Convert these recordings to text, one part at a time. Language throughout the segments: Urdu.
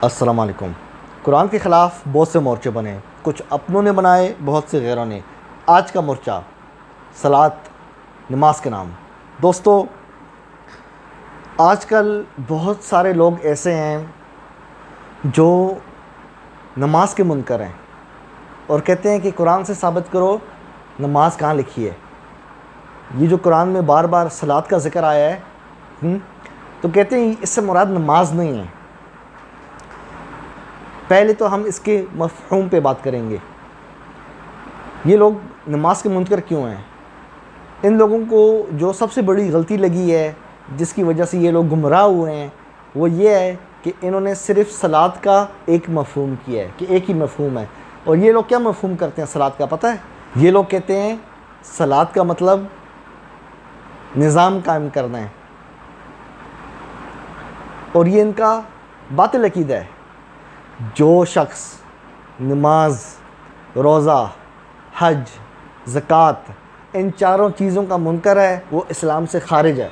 السلام علیکم۔ قرآن کے خلاف بہت سے مورچے بنے، کچھ اپنوں نے بنائے، بہت سے غیروں نے۔ آج کا مورچہ صلاۃ، نماز کے نام۔ دوستو، آج کل بہت سارے لوگ ایسے ہیں جو نماز کے منکر ہیں اور کہتے ہیں کہ قرآن سے ثابت کرو نماز کہاں لکھی ہے۔ یہ جو قرآن میں بار بار صلاۃ کا ذکر آیا ہے تو کہتے ہیں اس سے مراد نماز نہیں ہے۔ پہلے تو ہم اس کے مفہوم پہ بات کریں گے۔ یہ لوگ نماز کے منکر کیوں ہیں؟ ان لوگوں کو جو سب سے بڑی غلطی لگی ہے، جس کی وجہ سے یہ لوگ گمراہ ہوئے ہیں، وہ یہ ہے کہ انہوں نے صرف صلاۃ کا ایک مفہوم کیا ہے کہ ایک ہی مفہوم ہے۔ اور یہ لوگ کیا مفہوم کرتے ہیں صلاۃ کا پتہ ہے؟ یہ لوگ کہتے ہیں صلاۃ کا مطلب نظام قائم کرنا ہے، اور یہ ان کا باطل عقیدہ ہے۔ جو شخص نماز، روزہ، حج، زکوٰۃ ان چاروں چیزوں کا منکر ہے وہ اسلام سے خارج ہے،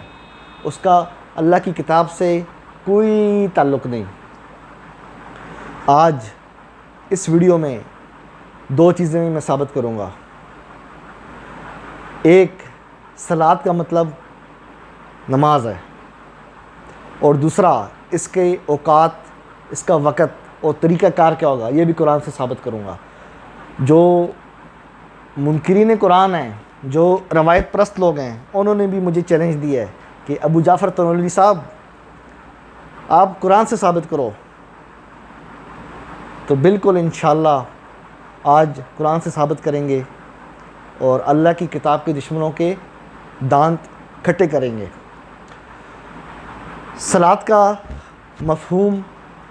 اس کا اللہ کی کتاب سے کوئی تعلق نہیں۔ آج اس ویڈیو میں دو چیزیں میں ثابت کروں گا۔ ایک، صلاۃ کا مطلب نماز ہے، اور دوسرا اس کے اوقات، اس کا وقت اور طریقہ کار کیا ہوگا، یہ بھی قرآن سے ثابت کروں گا۔ جو منکرین قرآن ہیں، جو روایت پرست لوگ ہیں، انہوں نے بھی مجھے چیلنج دیا ہے کہ ابو جعفر تنوری صاحب آپ قرآن سے ثابت کرو۔ تو بالکل انشاءاللہ آج قرآن سے ثابت کریں گے اور اللہ کی کتاب کے دشمنوں کے دانت کھٹے کریں گے۔ صلاۃ کا مفہوم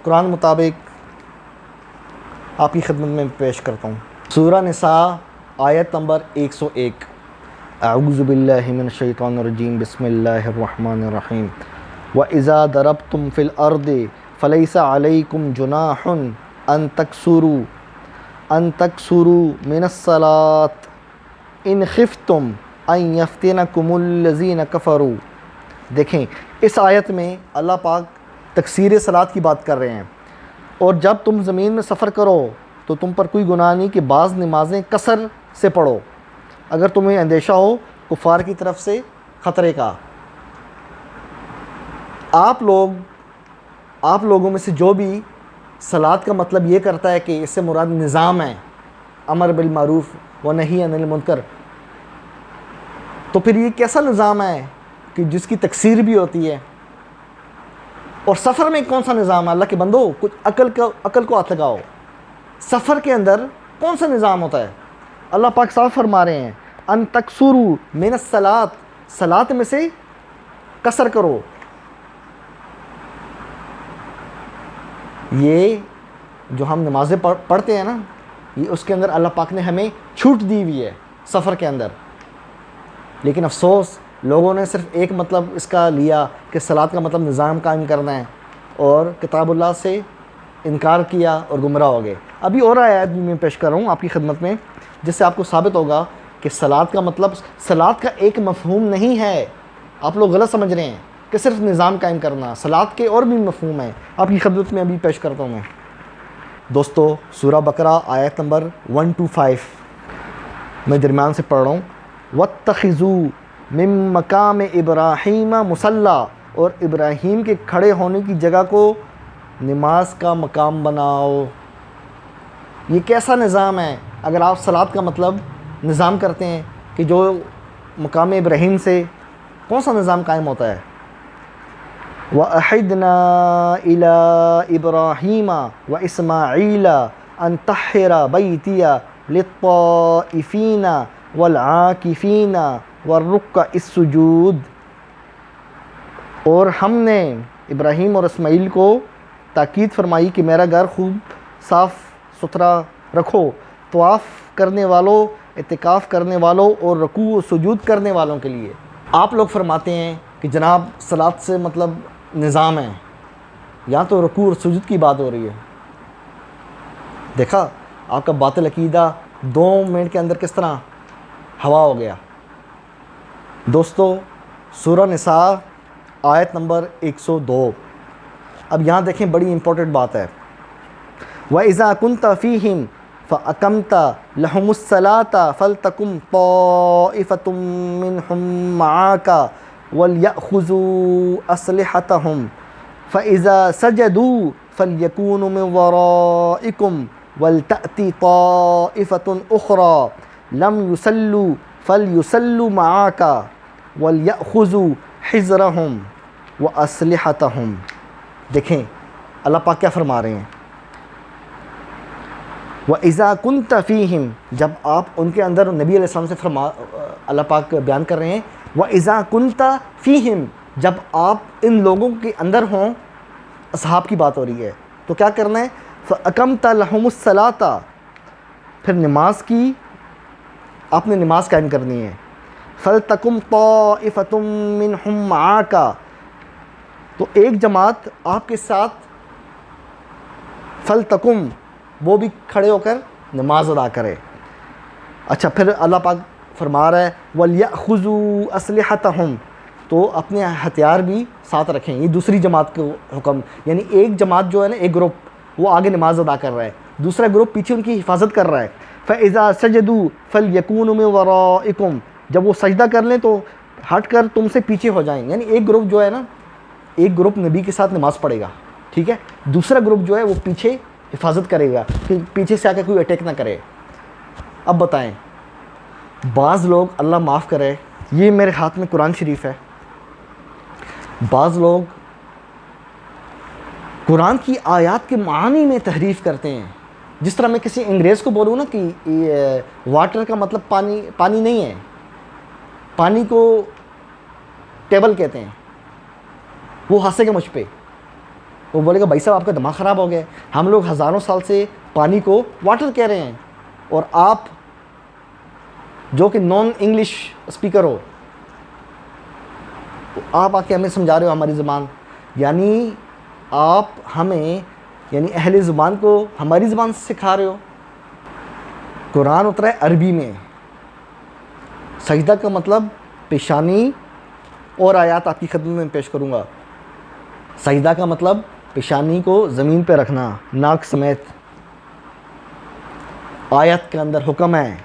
قرآن مطابق آپ کی خدمت میں پیش کرتا ہوں۔ سورہ نساء آیت نمبر 101۔ اعوذ باللہ من الشیطان الرجیم، بسم اللہ الرحمن الرحیم۔ وَإِذَا ضَرَبْتُمْ فِي الْأَرْضِ فَلَيْسَ عَلَيْكُمْ جُنَاحٌ أَن تَقْصُرُوا مِنَ الصَّلَاةِ إِنْ خِفْتُمْ أَن يَفْتِنَكُمُ الَّذِينَ كَفَرُوا۔ دیکھیں، اس آیت میں اللہ پاک تقصیر صلاۃ کی بات کر رہے ہیں، اور جب تم زمین میں سفر کرو تو تم پر کوئی گناہ نہیں کہ بعض نمازیں قصر سے پڑھو، اگر تمہیں اندیشہ ہو کفار کی طرف سے خطرے کا۔ آپ لوگوں میں سے جو بھی صلاۃ کا مطلب یہ کرتا ہے کہ اس سے مراد نظام ہے، امر بالمعروف و نہی عن المنکر، تو پھر یہ کیسا نظام ہے کہ جس کی تکثیر بھی ہوتی ہے؟ اور سفر میں کون سا نظام ہے؟ اللہ کے بندو، کچھ عقل کو ہاتھ لگاؤ۔ سفر کے اندر کون سا نظام ہوتا ہے؟ اللہ پاک صاف فرما رہے ہیں ان تقصروا من الصلاۃ، صلاۃ میں سے قصر کرو۔ یہ جو ہم نمازیں پڑھتے ہیں نا، یہ اس کے اندر اللہ پاک نے ہمیں چھوٹ دی ہوئی ہے سفر کے اندر، لیکن افسوس لوگوں نے صرف ایک مطلب اس کا لیا کہ صلاۃ کا مطلب نظام قائم کرنا ہے، اور کتاب اللہ سے انکار کیا اور گمراہ ہو گئے۔ ابھی اور آیات بھی میں پیش کر رہا ہوں آپ کی خدمت میں، جس سے آپ کو ثابت ہوگا کہ صلاۃ کا مطلب صلاۃ کا ایک مفہوم نہیں ہے۔ آپ لوگ غلط سمجھ رہے ہیں کہ صرف نظام قائم کرنا، صلاۃ کے اور بھی مفہوم ہیں۔ آپ کی خدمت میں ابھی پیش کرتا ہوں میں۔ دوستو، سورہ بقرہ آیت نمبر 125 میں درمیان سے پڑھ رہا ہوں۔ وَاتَّخِذُوا مِن مَّقَامِ إِبْرَاهِيمَ مُصَلًّى، اور ابراہیم کے کھڑے ہونے کی جگہ کو نماز کا مقام بناؤ۔ یہ کیسا نظام ہے؟ اگر آپ صلاۃ کا مطلب نظام کرتے ہیں کہ جو مقام ابراہیم سے کون سا نظام قائم ہوتا ہے؟ وَأَحِدْنَا إِلَىٰ إِبْرَاهِيمَ وَإِسْمَاعِيلَ أَن طَهِّرَ بَيْتِيَ لِلطَّائِفِينَ وَالْعَاكِفِينَ وَالرُّكَّعِ السُّجُودِ۔ اور ہم نے ابراہیم اور اسماعیل کو تاکید فرمائی کہ میرا گھر خوب صاف ستھرا رکھو، طواف کرنے والوں، اعتکاف کرنے والوں اور رکوع و سجود کرنے والوں کے لیے۔ آپ لوگ فرماتے ہیں کہ جناب صلاۃ سے مطلب نظام ہے، یہاں تو رکوع اور سجود کی بات ہو رہی ہے۔ دیکھا آپ کا باطل عقیدہ 2 منٹ کے اندر کس طرح ہوا ہو گیا۔ دوستو، سورہ نساء آیت نمبر 102۔ اب یہاں دیکھیں، بڑی امپورٹنٹ بات ہے۔ وَإِذَا كُنْتَ فِيهِمْ فَأَقَمْتَ لَهُمُ الصَّلَاةَ فَلْتَقُمْ طَائِفَةٌ مِّنْهُمْ مَعَكَ وَلْيَأْخُذُوا أَسْلِحَتَهُمْ فَإِذَا سَجَدُوا فَلْيَكُونُوا مِنْ وَرَائِكُمْ وَلْتَأْتِ طَائِفَةٌ أُخْرَى لَمْ يُصَلُّوا فَلْيُصَلُّوا مَعَكَ وَلْيَأْخُذُوا حِذْرَهُمْ وَأَسْلِحَتَهُمْ۔ دیکھیں اللہ پاک کیا فرما رہے ہیں، وَإِذَا كُنْتَ فِيهِمْ، جب آپ ان کے اندر، نبی علیہ السلام سے اللہ پاک بیان کر رہے ہیں وَإِذَا كُنْتَ فِيهِمْ، جب آپ ان لوگوں کے اندر ہوں، اصحاب کی بات ہو رہی ہے، تو کیا کرنا ہے، فَأَقَمْتَ لَهُمُ الصَّلَاةَ، پھر نماز کی، آپ نے نماز قائم کرنی ہے، فَلْتَقُمْ طَائِفَةٌ مِّنْهُمْ مَعَكَ، تو ایک جماعت آپ کے ساتھ، فَلْتَقُمْ، وہ بھی کھڑے ہو کر نماز ادا کرے۔ اچھا، پھر اللہ پاک فرما رہا ہے وَلْيَأْخُذُوا أَسْلِحَتَهُمْ، تو اپنے ہتھیار بھی ساتھ رکھیں، یہ دوسری جماعت کو حکم، یعنی ایک جماعت جو ہے نا، ایک گروپ وہ آگے نماز ادا کر رہا ہے، دوسرا گروپ پیچھے ان کی حفاظت کر رہا ہے۔ فَإِذَا سَجَدُوا فَلْيَكُونُوا مِنْ وَرَائِكُمْ، جب وہ سجدہ کر لیں تو ہٹ کر تم سے پیچھے ہو جائیں، یعنی ایک گروپ جو ہے نا، ایک گروپ نبی کے ساتھ نماز پڑھے گا، ٹھیک ہے، دوسرا گروپ جو ہے وہ پیچھے حفاظت کرے گا کہ پیچھے سے آ کے کوئی اٹیک نہ کرے۔ اب بتائیں، بعض لوگ، اللہ معاف کرے، یہ میرے ہاتھ میں قرآن شریف ہے، بعض لوگ قرآن کی آیات کے معنی میں تحریف کرتے ہیں۔ جس طرح میں کسی انگریز کو بولوں نا کہ واٹر کا مطلب پانی نہیں ہے، پانی کو ٹیبل کہتے ہیں، وہ ہنسے گا مجھ پہ، وہ بولے گا بھائی صاحب آپ کا دماغ خراب ہو گیا ہے، ہم لوگ ہزاروں سال سے پانی کو واٹر کہہ رہے ہیں، اور آپ جو کہ نان انگلش اسپیکر ہو، آپ آ کے ہمیں سمجھا رہے ہو ہماری زبان، یعنی آپ ہمیں، یعنی اہل زبان کو ہماری زبان سکھا رہے ہو۔ قرآن اترا ہے عربی میں، سجدہ کا مطلب پیشانی، اور آیات آپ کی خدمت میں پیش کروں گا۔ سجدہ کا مطلب پیشانی کو زمین پہ رکھنا، ناک سمیت، آیت کے اندر حکم ہے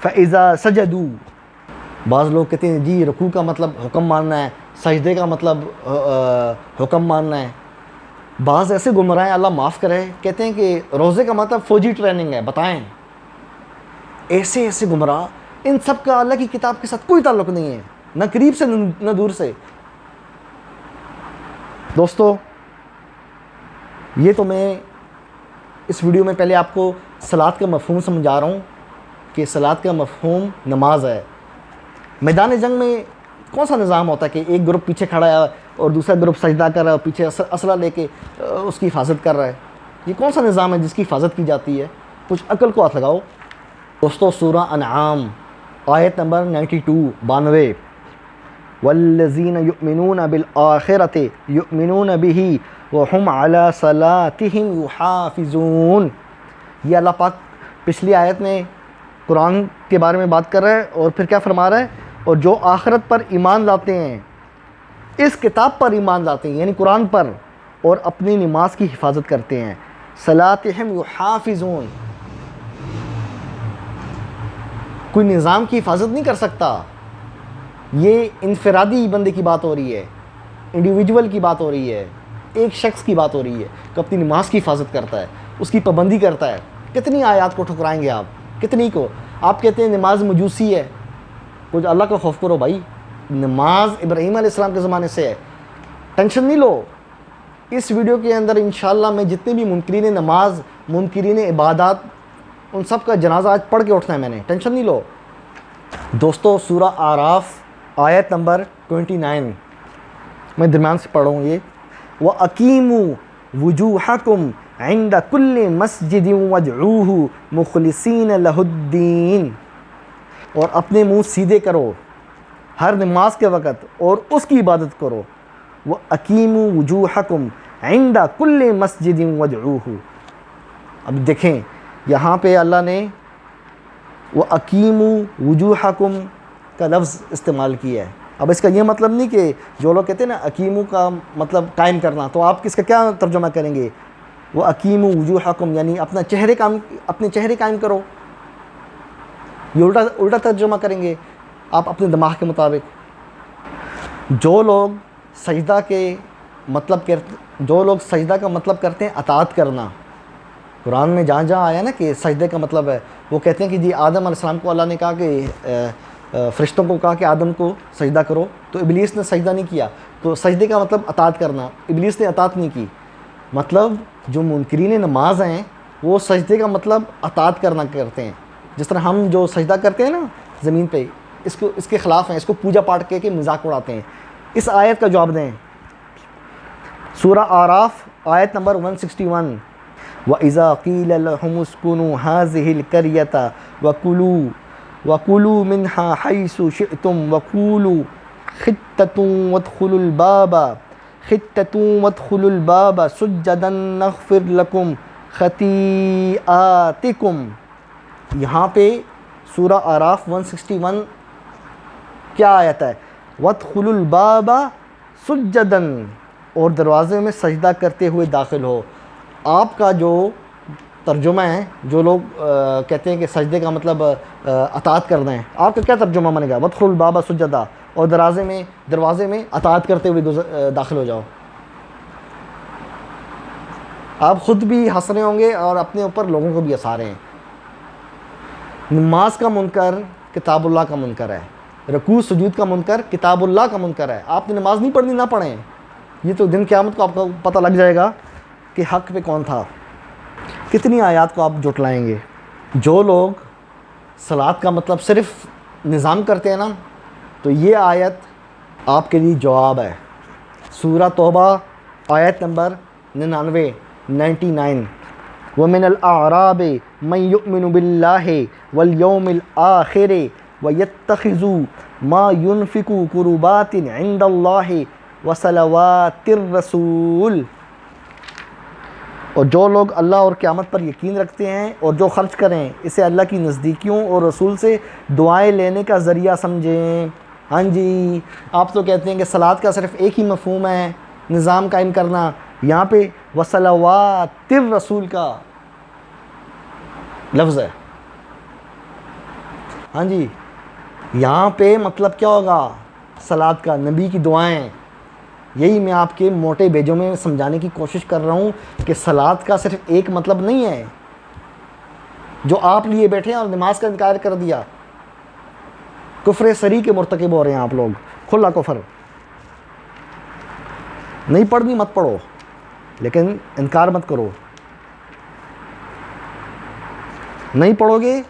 فَإِذَا سَجَدُوا۔ بعض لوگ کہتے ہیں جی رکوع کا مطلب حکم ماننا ہے، سجدے کا مطلب حکم ماننا ہے۔ بعض ایسے گمراہ ہیں، اللہ معاف کرے، کہتے ہیں کہ روزے کا مطلب فوجی ٹریننگ ہے، بتائیں، ایسے ایسے گمراہ، ان سب کا اللہ کی کتاب کے ساتھ کوئی تعلق نہیں ہے، نہ قریب سے نہ دور سے۔ دوستو، یہ تو میں اس ویڈیو میں پہلے آپ کو صلاۃ کا مفہوم سمجھا رہا ہوں کہ صلاۃ کا مفہوم نماز ہے۔ میدان جنگ میں کون سا نظام ہوتا ہے کہ ایک گروپ پیچھے کھڑا ہے اور دوسرا گروپ سجدہ کر رہا ہے اور پیچھے اسلحہ لے کے اس کی حفاظت کر رہا ہے؟ یہ کون سا نظام ہے جس کی حفاظت کی جاتی ہے؟ کچھ عقل کو ہاتھ لگاؤ۔ دوستو، سورہ انعام آیت نمبر 92 والذین یؤمنون بالآخرۃ یؤمنون بہ وہم علی صلاتہم یحافظون۔ یہ اللہ پاک پچھلی آیت میں قرآن کے بارے میں بات کر رہا ہے، اور پھر کیا فرما رہا ہے، اور جو آخرت پر ایمان لاتے ہیں، اس کتاب پر ایمان لاتے ہیں، یعنی قرآن پر، اور اپنی نماز کی حفاظت کرتے ہیں، صلاتہم یحافظون۔ کوئی نظام کی حفاظت نہیں کر سکتا، یہ انفرادی بندے کی بات ہو رہی ہے، انڈیویجول کی بات ہو رہی ہے، ایک شخص کی بات ہو رہی ہے کہ اپنی نماز کی حفاظت کرتا ہے، اس کی پابندی کرتا ہے۔ کتنی آیات کو ٹھکرائیں گے آپ، کتنی کو؟ آپ کہتے ہیں نماز مجوسی ہے، کچھ اللہ کا خوف کرو بھائی، نماز ابراہیم علیہ السلام کے زمانے سے ہے، ٹینشن نہیں لو۔ اس ویڈیو کے اندر انشاءاللہ میں جتنے بھی منکرین نماز، منکرین عبادات، ان سب کا جنازہ آج پڑھ کے اٹھنا ہے میں نے، ٹینشن نہیں لو۔ دوستو، سورہ اعراف آیت نمبر 29 میں درمیان سے پڑھ رہا ہوں، یہ وَأَقِیمُوا وُجُوحَکُمْ عِنْدَ كُلِّ مَسْجِدٍ وَادْعُوهُ مُخْلِصِینَ لَهُ الدِّینَ، اور اپنے منہ سیدھے کرو ہر نماز کے وقت اور اس کی عبادت کرو۔ وَأَقِیمُوا وُجُوحَکُمْ عِنْدَ كُلِّ مَسْجِدٍ وَادْعُوهُ۔ اب دیکھیں یہاں پہ اللہ نے وَأَقِیمُوا وُجُوحَکُمْ کا لفظ استعمال کیا ہے۔ اب اس کا یہ مطلب نہیں کہ جو لوگ کہتے ہیں نا اقیمو کا مطلب قائم کرنا، تو آپ اس کا کیا ترجمہ کریں گے؟ وَأَقِیمُوا وُجُوحَکُم یعنی اپنے چہرے قائم کرو. یہ الٹا ترجمہ کریں گے آپ اپنے دماغ کے مطابق. جو لوگ سجدہ کا مطلب کرتے ہیں اطاعت کرنا. قرآن میں جہاں جہاں آیا نا کہ سجدے کا مطلب ہے، وہ کہتے ہیں کہ جی آدم علیہ السلام کو اللہ نے کہا کہ فرشتوں کو کہا کہ آدم کو سجدہ کرو، تو ابلیس نے سجدہ نہیں کیا. تو سجدے کا مطلب اطاعت کرنا، ابلیس نے اطاعت نہیں کی. مطلب جو منکرین نماز ہیں وہ سجدے کا مطلب اطاعت کرنا کرتے ہیں. جس طرح ہم جو سجدہ کرتے ہیں نا زمین پہ، اس کے خلاف ہیں، اس کو پوجا پاٹ کے مذاق اڑاتے ہیں. اس آیت کا جواب دیں. سورہ اعراف آیت نمبر 161. وَإِذَا قِيلَ لَهُمُ اسْكُنُوا هَٰذِهِ الْقَرْيَةَ وَكُلُوا مِنْهَا حَيْثُ شِئْتُمْ وَقُولُوا خِطَّةٌ وَادْخُلُوا الْبَابَ سُجَّدًا نَغْفِرْ لَكُمْ خَطِیئَاتِکُمْ. یہاں پہ سورہ اعراف 161 کیا آیت ہے؟ وَادْخُلُوا الْبَابَ سُجَّدًا، اور دروازے میں سجدہ کرتے ہوئے داخل ہو. آپ کا جو ترجمہ ہے، جو لوگ کہتے ہیں کہ سجدے کا مطلب اطاعت کرنا ہے، آپ کا کیا ترجمہ بنے گا؟ وَادْخُلُوا الْبَابَ سُجَّدًا، اور دروازے میں اطاعت کرتے ہوئے داخل ہو جاؤ. آپ خود بھی ہنس رہے ہوں گے اور اپنے اوپر لوگوں کو بھی ہنسا رہے ہیں. نماز کا منکر کتاب اللہ کا منکر ہے، رکوع سجود کا منکر کتاب اللہ کا منکر ہے. آپ نے نماز نہیں پڑھنی، نہ پڑھیں. یہ تو دن قیامت کو آپ کو پتہ لگ جائے گا کہ حق پہ کون تھا. کتنی آیات کو آپ جھٹلائیں گے. جو لوگ صلاۃ کا مطلب صرف نظام کرتے ہیں نا، تو یہ آیت آپ کے لیے جواب ہے. سورہ توبہ آیت نمبر 99. وَمِنَ الْأَعْرَابِ مَن يُؤْمِنُ بِاللَّهِ وَالْيَوْمِ الْآخِرِ وَيَتَّخِذُ مَا يُنْفِقُ قُرُبَاتٍ عِنْدَ اللَّهِ وَصَلَوَاتِ الرَّسُولِ. اور جو لوگ اللہ اور قیامت پر یقین رکھتے ہیں اور جو خرچ کریں اسے اللہ کی نزدیکیوں اور رسول سے دعائیں لینے کا ذریعہ سمجھیں. ہاں جی، آپ تو کہتے ہیں کہ صلاۃ کا صرف ایک ہی مفہوم ہے، نظام قائم کرنا. یہاں پہ وصلوات الرسول کا لفظ ہے. ہاں جی، یہاں پہ مطلب کیا ہوگا صلاۃ کا؟ نبی کی دعائیں. یہی میں آپ کے موٹے بیجوں میں سمجھانے کی کوشش کر رہا ہوں کہ صلاۃ کا صرف ایک مطلب نہیں ہے جو آپ لیے بیٹھے ہیں اور نماز کا انکار کر دیا. کفر صریح کے مرتکب ہو رہے ہیں آپ لوگ، کھلا کفر. نہیں پڑھنی مت پڑھو، لیکن انکار مت کرو. نہیں پڑھو گے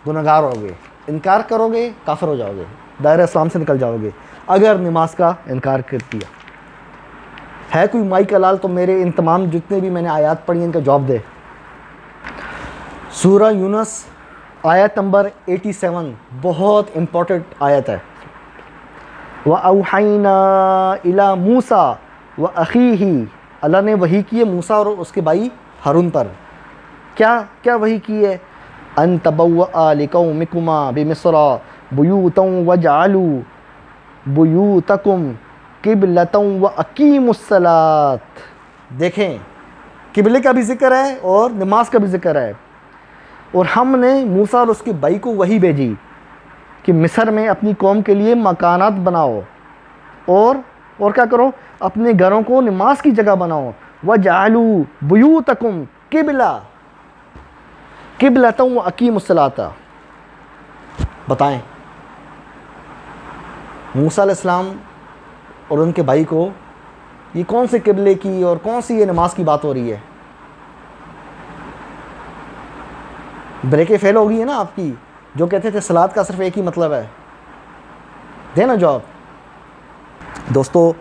گنہگار ہوگے، انکار کرو گے کافر ہو جاؤ گے، دائرہ اسلام سے نکل جاؤ گے اگر نماز کا انکار کر دیا. ہے کوئی مائی کا لال تو میرے ان تمام جتنے بھی میں نے آیات پڑھی ہیں ان کا جواب دے. سورہ یونس آیت نمبر 87 بہت امپورٹنٹ آیت ہے. وَأَوْحَيْنَا إِلَى مُوسَىٰ وَأَخِيهِ، اللہ نے وحی کی ہے موسیٰ اور اس کے بھائی ہارون پر. کیا وحی کی ہے؟ أَن تَبَوَّآ لِقَوْمِكُمَا بِمِصْرَ بُيُوتًا وَاجْعَلُوا بُيُوتَكُمْ قِبْلَةً وَأَقِیمُوا الصَّلَاةَ. دیکھیں، قبلے کا بھی ذکر ہے اور نماز کا بھی ذکر ہے. اور ہم نے موسیٰ اور اس کے بھائی کو وحی بھیجی کہ مصر میں اپنی قوم کے لیے مکانات بناؤ اور کیا کرو؟ اپنے گھروں کو نماز کی جگہ بناؤ. وَجَعَلُوا بُيُوتَكُمْ قِبْلَةً وَأَقِیمُوا الصَّلَاةَ. بتائیں، موسیٰ علیہ السلام اور ان کے بھائی کو یہ کون سے قبلے کی اور کون سی یہ نماز کی بات ہو رہی ہے؟ بریکیں فیل ہو گئی ہے نا آپ کی، جو کہتے تھے صلاۃ کا صرف ایک ہی مطلب ہے. دینا جواب. دوستو،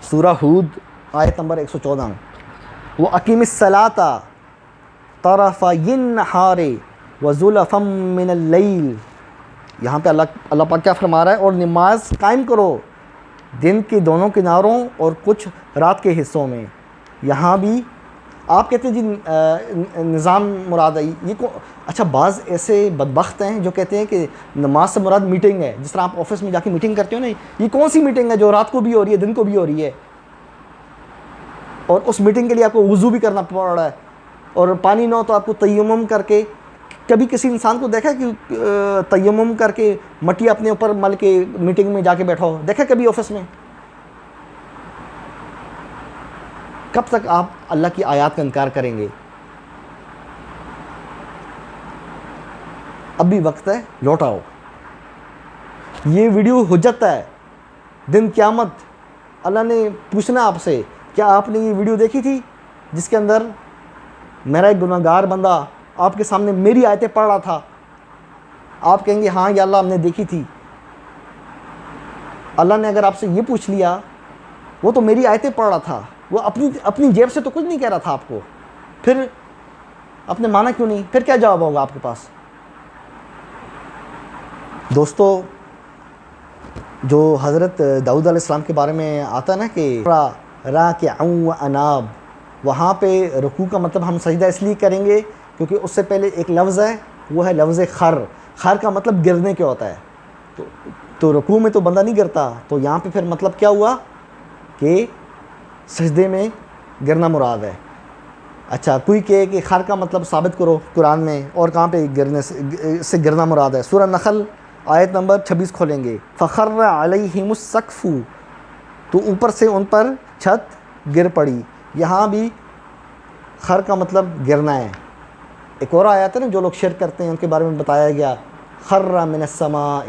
سورہ ہود آیت نمبر 114. وَأَقِیمِ الصَّلَاةَ طَرَفَیِ النَّہَارِ وَزُلَفًا مِّنَ اللَّیلِ. یہاں پہ اللہ پاک کیا فرما رہا ہے؟ اور نماز قائم کرو دن کے دونوں کناروں اور کچھ رات کے حصوں میں. یہاں بھی آپ کہتے ہیں جی نظام مراد ہے. یہ اچھا، بعض ایسے بدبخت ہیں جو کہتے ہیں کہ نماز سے مراد میٹنگ ہے. جس طرح آپ آفس میں جا کے میٹنگ کرتے ہو نا، یہ کون سی میٹنگ ہے جو رات کو بھی ہو رہی ہے دن کو بھی ہو رہی ہے؟ اور اس میٹنگ کے لیے آپ کو وضو بھی کرنا پڑ رہا ہے. اور پانی نہ ہو تو آپ کو تیمم کر کے، کبھی کسی انسان کو دیکھا کہ تیمم کر کے مٹی اپنے اوپر مل کے میٹنگ میں جا کے بیٹھا ہو؟ دیکھا کبھی آفس میں؟ کب تک آپ اللہ کی آیات کا انکار کریں گے؟ اب بھی وقت ہے، لوٹ آؤ۔ یہ ویڈیو حجت ہے، دن قیامت اللہ نے پوچھنا آپ سے، کیا آپ نے یہ ویڈیو دیکھی تھی جس کے اندر میرا ایک گناہ گار بندہ آپ کے سامنے میری آیتیں پڑھ رہا تھا؟ آپ کہیں گے ہاں یا اللہ ہم نے دیکھی تھی۔ اللہ نے اگر آپ سے یہ پوچھ لیا، وہ تو میری آیتیں پڑھ رہا تھا، وہ اپنی جیب سے تو کچھ نہیں کہہ رہا تھا آپ کو، پھر آپ نے مانا کیوں نہیں؟ پھر کیا جواب ہوگا آپ کے پاس؟ دوستو، جو حضرت داؤد علیہ السلام کے بارے میں آتا ہے نا کہ راکعا واناب، وہاں پہ رکوع کا مطلب ہم سجدہ اس لیے کریں گے کیونکہ اس سے پہلے ایک لفظ ہے، وہ ہے لفظ خر۔ خر کا مطلب گرنے کیا ہوتا ہے، تو رکوع میں تو بندہ نہیں گرتا، تو یہاں پہ پھر مطلب کیا ہوا کہ سجدے میں گرنا مراد ہے۔ اچھا، کوئی کہے کہ خر کا مطلب ثابت کرو قرآن میں، اور کہاں پہ گرنے سے گرنا مراد ہے؟ سورہ نحل آیت نمبر 26 کھولیں گے، فخر علیہم السقف، تو اوپر سے ان پر چھت گر پڑی۔ یہاں بھی خر کا مطلب گرنا ہے۔ ایک اور آیت ہے نا، جو لوگ شرک کرتے ہیں ان کے بارے میں بتایا گیا، خر من السماء،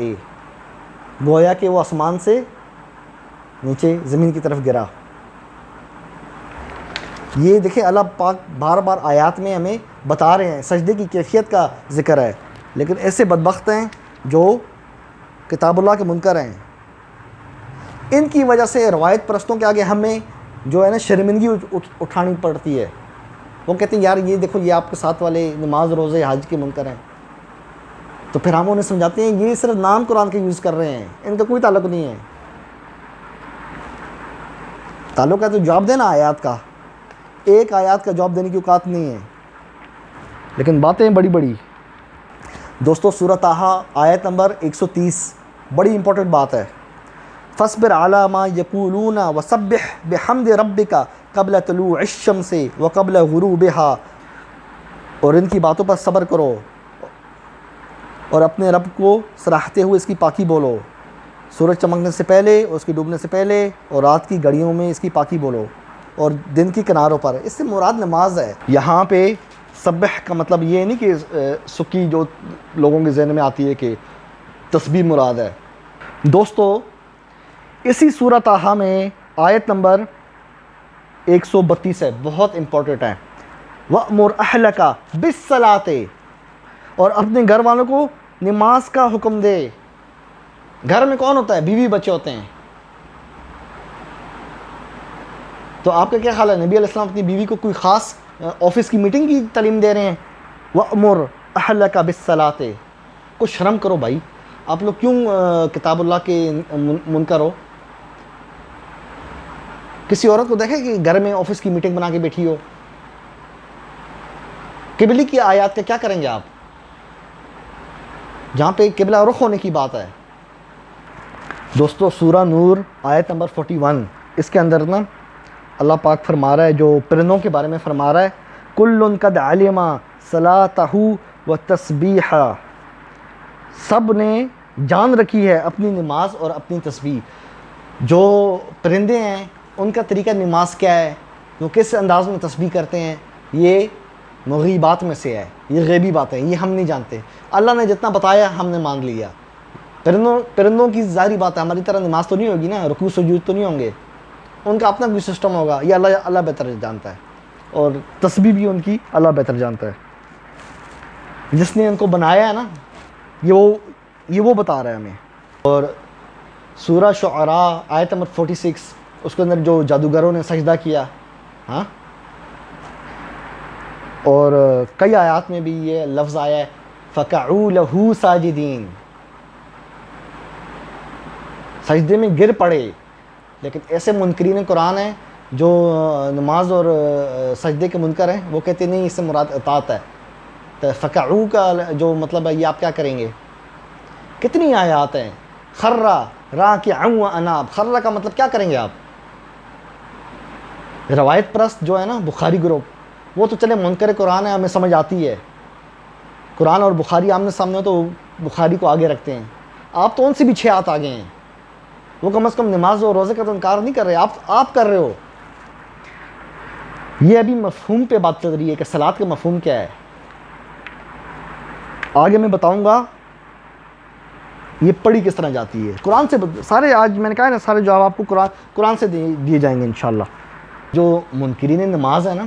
گویا کہ وہ آسمان سے نیچے زمین کی طرف گرا۔ یہ دیکھیں اللہ پاک بار بار آیات میں ہمیں بتا رہے ہیں، سجدے کی کیفیت کا ذکر ہے، لیکن ایسے بدبخت ہیں جو کتاب اللہ کے منکر ہیں۔ ان کی وجہ سے روایت پرستوں کے آگے ہمیں جو ہے نا شرمندگی اٹھانی پڑتی ہے۔ وہ کہتے ہیں یار یہ دیکھو، یہ آپ کے ساتھ والے نماز روزے حج کے منکر ہیں، تو پھر ہم انہیں سمجھاتے ہیں یہ صرف نام قرآن کے یوز کر رہے ہیں، ان کا کوئی تعلق نہیں ہے۔ تعلق ہے تو جواب دینا آیات کا، ایک آیات کا جواب دینے کی اوقات نہیں ہے، لیکن باتیں بڑی بڑی۔ دوستو، سورہ طٰہٰ آیت نمبر 130 بڑی امپورٹنٹ بات ہے، فاصبر علی ما یقولون وسبح بحمد ربک قبل طلوع الشمس وقبل غروبها، اور ان کی باتوں پر صبر کرو اور اپنے رب کو سراہتے ہوئے اس کی پاکی بولو، سورج چمکنے سے پہلے اور اس کے ڈوبنے سے پہلے، اور رات کی گھڑیوں میں اس کی پاکی بولو، اور دن کی کناروں پر۔ اس سے مراد نماز ہے۔ یہاں پہ سبح کا مطلب یہ نہیں کہ سکی جو لوگوں کے ذہن میں آتی ہے کہ تسبیح مراد ہے۔ دوستو، اسی سورہ طٰہٰ میں آیت نمبر 132 ہے، بہت امپورٹنٹ ہے، وَأْمُرْ أَهْلَكَ بِالصَّلَاةِ، اور اپنے گھر والوں کو نماز کا حکم دے۔ گھر میں کون ہوتا ہے؟ بیوی بچے ہوتے ہیں۔ تو آپ کا کیا خیال ہے، نبی علیہ السلام اپنی بیوی کو کوئی خاص آفس کی میٹنگ کی تعلیم دے رہے ہیں؟ وَأْمُرْ أَهْلَكَ بِالصَّلَاةِ، کچھ شرم کرو بھائی، آپ لوگ کیوں کتاب اللہ کے منکر ہو؟ کسی عورت کو دیکھیں کہ گھر میں آفس کی میٹنگ بنا کے بیٹھی ہو؟ قبلے کی آیات کا کیا کریں گے آپ، جہاں پہ قبلہ رخ ہونے کی بات ہے؟ دوستو، سورہ نور آیت نمبر 41، اس کے اندر نا اللہ پاک فرما رہا ہے، جو پرندوں کے بارے میں فرما رہا ہے، کُلٌ قد علم صلاتہ وتسبیحہ، سب نے جان رکھی ہے اپنی نماز اور اپنی تسبیح۔ جو پرندے ہیں ان کا طریقہ نماز کیا ہے، وہ کس انداز میں تسبیح کرتے ہیں، یہ مغیبات میں سے ہے، یہ غیبی بات ہے، یہ ہم نہیں جانتے۔ اللہ نے جتنا بتایا ہم نے مان لیا۔ پرندوں کی ظاہری بات ہے، ہماری طرح نماز تو نہیں ہوگی نا، رکوع سجود تو نہیں ہوں گے، ان کا اپنا کوئی سسٹم ہوگا، یہ اللہ بہتر جانتا ہے، اور تسبیح بھی ان کی اللہ بہتر جانتا ہے۔ جس نے ان کو بنایا ہے نا، یہ وہ بتا رہا ہے ہمیں۔ اور سورہ شعراء آیت نمبر 46، اس کے اندر جو جادوگروں نے سجدہ کیا، ہاں، اور کئی آیات میں بھی یہ لفظ آیا ہے، فَقَعُوا لَهُ سَاجِدِينَ، سجدے میں گر پڑے۔ لیکن ایسے منکرین قرآن ہیں جو نماز اور سجدے کے منکر ہیں، وہ کہتے نہیں اس سے مراد اطاعت ہے۔ تو فَقَعُوا کا جو مطلب ہے، یہ آپ کیا کریں گے؟ کتنی آیات ہیں، خرّا راکعا واناب، خرّا کا مطلب کیا کریں گے آپ؟ روایت پرست جو ہے نا، بخاری گروپ، وہ تو چلے منکر قرآن ہے، ہمیں سمجھ آتی ہے، قرآن اور بخاری آمنے سامنے ہو تو بخاری کو آگے رکھتے ہیں. آپ تو ان سے بھی 6 ہاتھ آگے ہیں. وہ کم از کم نماز اور روزے کا تو انکار نہیں کر رہے، آپ کر رہے ہو. یہ ابھی مفہوم پہ بات چل رہی ہے کہ صلاۃ کا مفہوم کیا ہے. آگے میں بتاؤں گا یہ پڑھی کس طرح جاتی ہے. قرآن سے سارے، آج میں نے کہا ہے نا، سارے جواب آپ کو قرآن سے دیے جائیں گے انشاءاللہ. جو منکرین نماز ہے نا،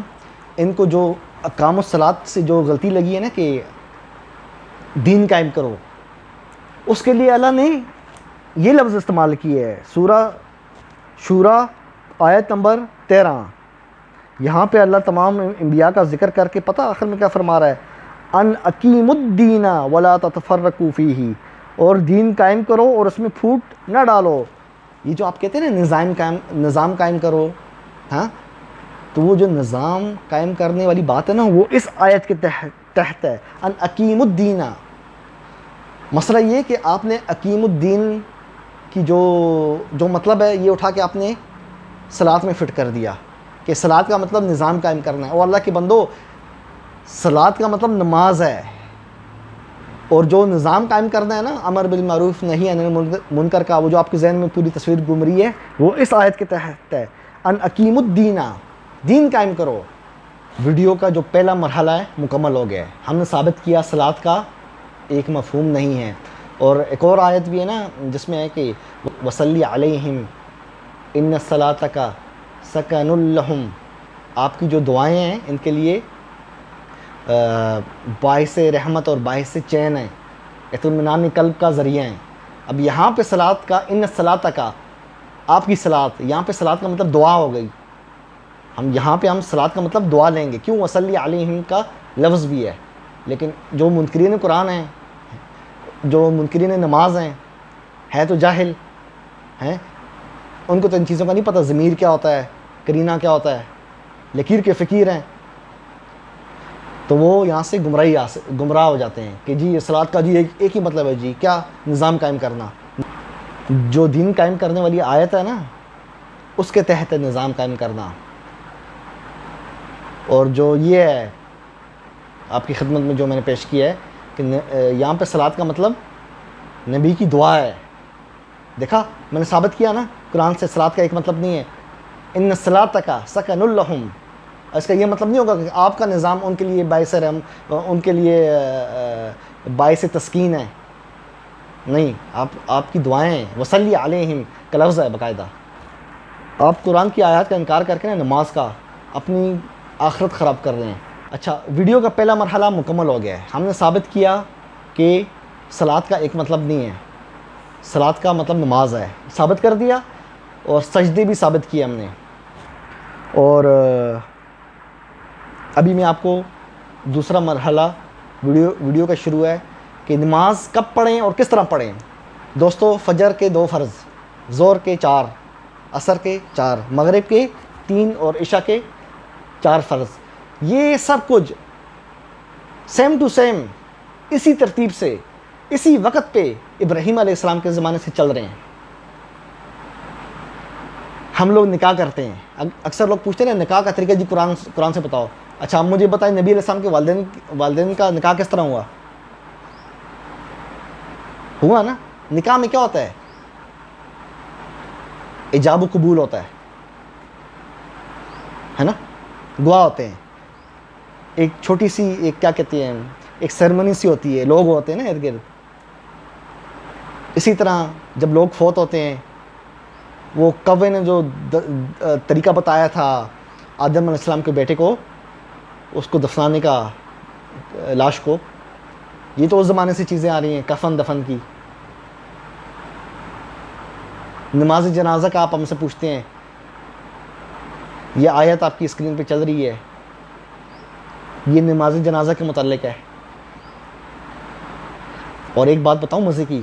ان کو جو اقام الصلاۃ سے جو غلطی لگی ہے نا کہ دین قائم کرو، اس کے لیے اللہ نے یہ لفظ استعمال کیا ہے. سورہ شورا آیت نمبر 13. یہاں پہ اللہ تمام انبیاء کا ذکر کر کے پتہ آخر میں کیا فرما رہا ہے؟ ان اقیم الدین ولا تتفرقوا فیہ، اور دین قائم کرو اور اس میں پھوٹ نہ ڈالو. یہ جو آپ کہتے ہیں نا نظام قائم کرو، ہاں، تو وہ جو نظام قائم کرنے والی بات ہے نا، وہ اس آیت کے تحت ہے. ان اقیم الدین. مسئلہ یہ کہ آپ نے اقیم الدین کی جو مطلب ہے یہ اٹھا کے آپ نے صلاۃ میں فٹ کر دیا کہ صلاۃ کا مطلب نظام قائم کرنا ہے. اور اللہ کے بندو، صلاۃ کا مطلب نماز ہے، اور جو نظام قائم کرنا ہے نا، امر بالمعروف نہی عن المنکر کا، وہ جو آپ کے ذہن میں پوری تصویر گھوم رہی ہے، وہ اس آیت کے تحت ہے. ان اقیم الدین، دین قائم کرو. ویڈیو کا جو پہلا مرحلہ ہے مکمل ہو گیا ہے. ہم نے ثابت کیا صلاۃ کا ایک مفہوم نہیں ہے. اور ایک اور آیت بھی ہے نا جس میں ہے کہ وصلی علیہم ان الصلاۃ سکن لہم، آپ کی جو دعائیں ہیں ان کے لیے باعث رحمت اور باعث چین ہیں، اطمینان قلب کا ذریعہ ہیں. اب یہاں پہ صلاۃ کا، ان الصلاۃ کا، آپ کی صلاۃ، یہاں پہ صلاۃ کا مطلب دعا ہو گئی. یہاں پہ ہم صلاۃ کا مطلب دعا لیں گے. کیوں؟ وصلی علیہم کا لفظ بھی ہے. لیکن جو منکرین قرآن ہیں، جو منکرین نماز ہیں، ہے تو جاہل ہیں، ان کو تو ان چیزوں کا نہیں پتہ. ضمیر کیا ہوتا ہے، قرینہ کیا ہوتا ہے، لکیر کے فقیر ہیں. تو وہ یہاں سے گمراہ ہو جاتے ہیں کہ جی یہ صلاۃ کا جی ایک ہی مطلب ہے، جی کیا؟ نظام قائم کرنا. جو دین قائم کرنے والی آیت ہے نا، اس کے تحت ہے نظام قائم کرنا. اور جو یہ ہے آپ کی خدمت میں جو میں نے پیش کیا ہے کہ یہاں پہ صلاۃ کا مطلب نبی کی دعا ہے. دیکھا میں نے ثابت کیا نا، قرآن سے صلاۃ کا ایک مطلب نہیں ہے. ان الصلاۃ سکن لہم، اس کا یہ مطلب نہیں ہوگا کہ آپ کا نظام ان کے لیے باعث رحم، ان کے لیے باعث تسکین ہے. نہیں، آپ کی دعائیں ہیں. وصلی علیہم کا لفظ ہے باقاعدہ. آپ قرآن کی آیات کا انکار کر کے نا نماز کا اپنی آخرت خراب کر رہے ہیں. اچھا، ویڈیو کا پہلا مرحلہ مکمل ہو گیا ہے. ہم نے ثابت کیا کہ صلاۃ کا ایک مطلب نہیں ہے، صلاۃ کا مطلب نماز ہے، ثابت کر دیا. اور سجدے بھی ثابت کیے ہم نے. اور ابھی میں آپ کو دوسرا مرحلہ ویڈیو کا شروع ہے کہ نماز کب پڑھیں اور کس طرح پڑھیں. دوستو، فجر کے 2 فرض، ظہر کے 4، عصر کے 4، مغرب کے 3 اور عشاء کے 4 فرض. یہ سب کچھ سیم ٹو سیم اسی ترتیب سے اسی وقت پہ ابراہیم علیہ السلام کے زمانے سے چل رہے ہیں. ہم لوگ نکاح کرتے ہیں، اکثر لوگ پوچھتے ہیں نا نکاح کا طریقہ جی قرآن سے بتاؤ. اچھا، اب مجھے بتائیں نبی علیہ السلام کے والدین کا نکاح کس طرح ہوا نا؟ نکاح میں کیا ہوتا ہے؟ ایجاب و قبول ہوتا ہے نا، دعا ہوتے ہیں. ایک چھوٹی سی ایک کیا کہتے ہیں، ایک سیرمنی سی ہوتی ہے، لوگ ہوتے ہیں نا ارد گرد. اسی طرح جب لوگ فوت ہوتے ہیں، وہ کوے نے جو طریقہ بتایا تھا آدم علیہ السلام کے بیٹے کو، اس کو دفنانے کا، لاش کو، یہ تو اس زمانے سے چیزیں آ رہی ہیں. کفن دفن کی. نماز جنازہ کا آپ ہم سے پوچھتے ہیں، یہ آیت آپ کی اسکرین پہ چل رہی ہے، یہ نماز جنازہ کے متعلق ہے. اور ایک بات بتاؤں مزے کی،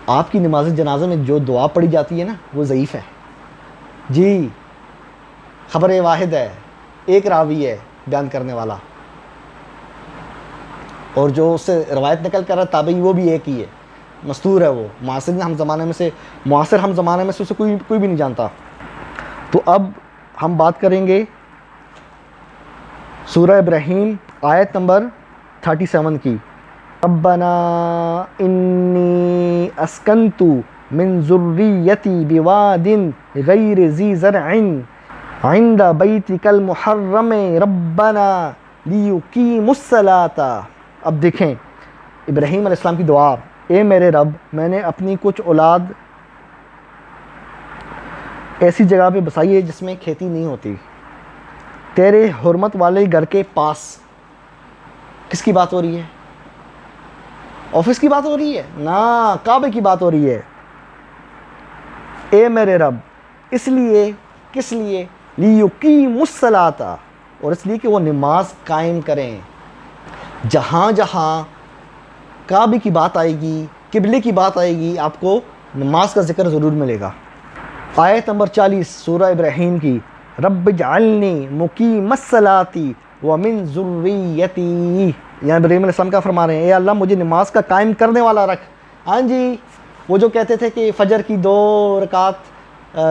آپ کی نماز جنازہ میں جو دعا پڑھی جاتی ہے نا، وہ ضعیف ہے جی. خبر واحد ہے، ایک راوی ہے بیان کرنے والا، اور جو اس سے روایت نکل کر رہا ہے تابعی، وہ بھی ایک ہی ہے، مستور ہے. وہ معاصر ہم زمانے میں سے اسے کوئی بھی نہیں جانتا. تو اب ہم بات کریں گے سورہ ابراہیم آیت نمبر 37 کی، ربنا انی اسکنت من ذریتی بواد غیر ذی زرع عند بیتک المحرم ربنا لیقیموا الصلاۃ۔ اب دیکھیں ابراہیم علیہ السلام کی دعا، اے میرے رب میں نے اپنی کچھ اولاد ایسی جگہ پہ بسائی ہے جس میں کھیتی نہیں ہوتی، تیرے حرمت والے گھر کے پاس۔ کس کی بات ہو رہی ہے؟ آفس کی بات ہو رہی ہے؟ نا، کعبے کی بات ہو رہی ہے۔ اے میرے رب، اس لیے، کس لیے؟ لیقیموا الصلاۃ، اور اس لیے کہ وہ نماز قائم کریں۔ جہاں جہاں کعبے کی بات آئے گی، قبلے کی بات آئے گی، آپ کو نماز کا ذکر ضرور ملے گا۔ آیت نمبر 40 سورہ ابراہیم کی، رب اجعلنی مقیم الصلاۃ ومن ذریتی۔ یہاں ابراہیم علیہ السلام کیا فرما رہے ہیں؟ اے اللہ مجھے نماز کا قائم کرنے والا رکھ۔ ہاں جی، وہ جو کہتے تھے کہ فجر کی 2 رکعت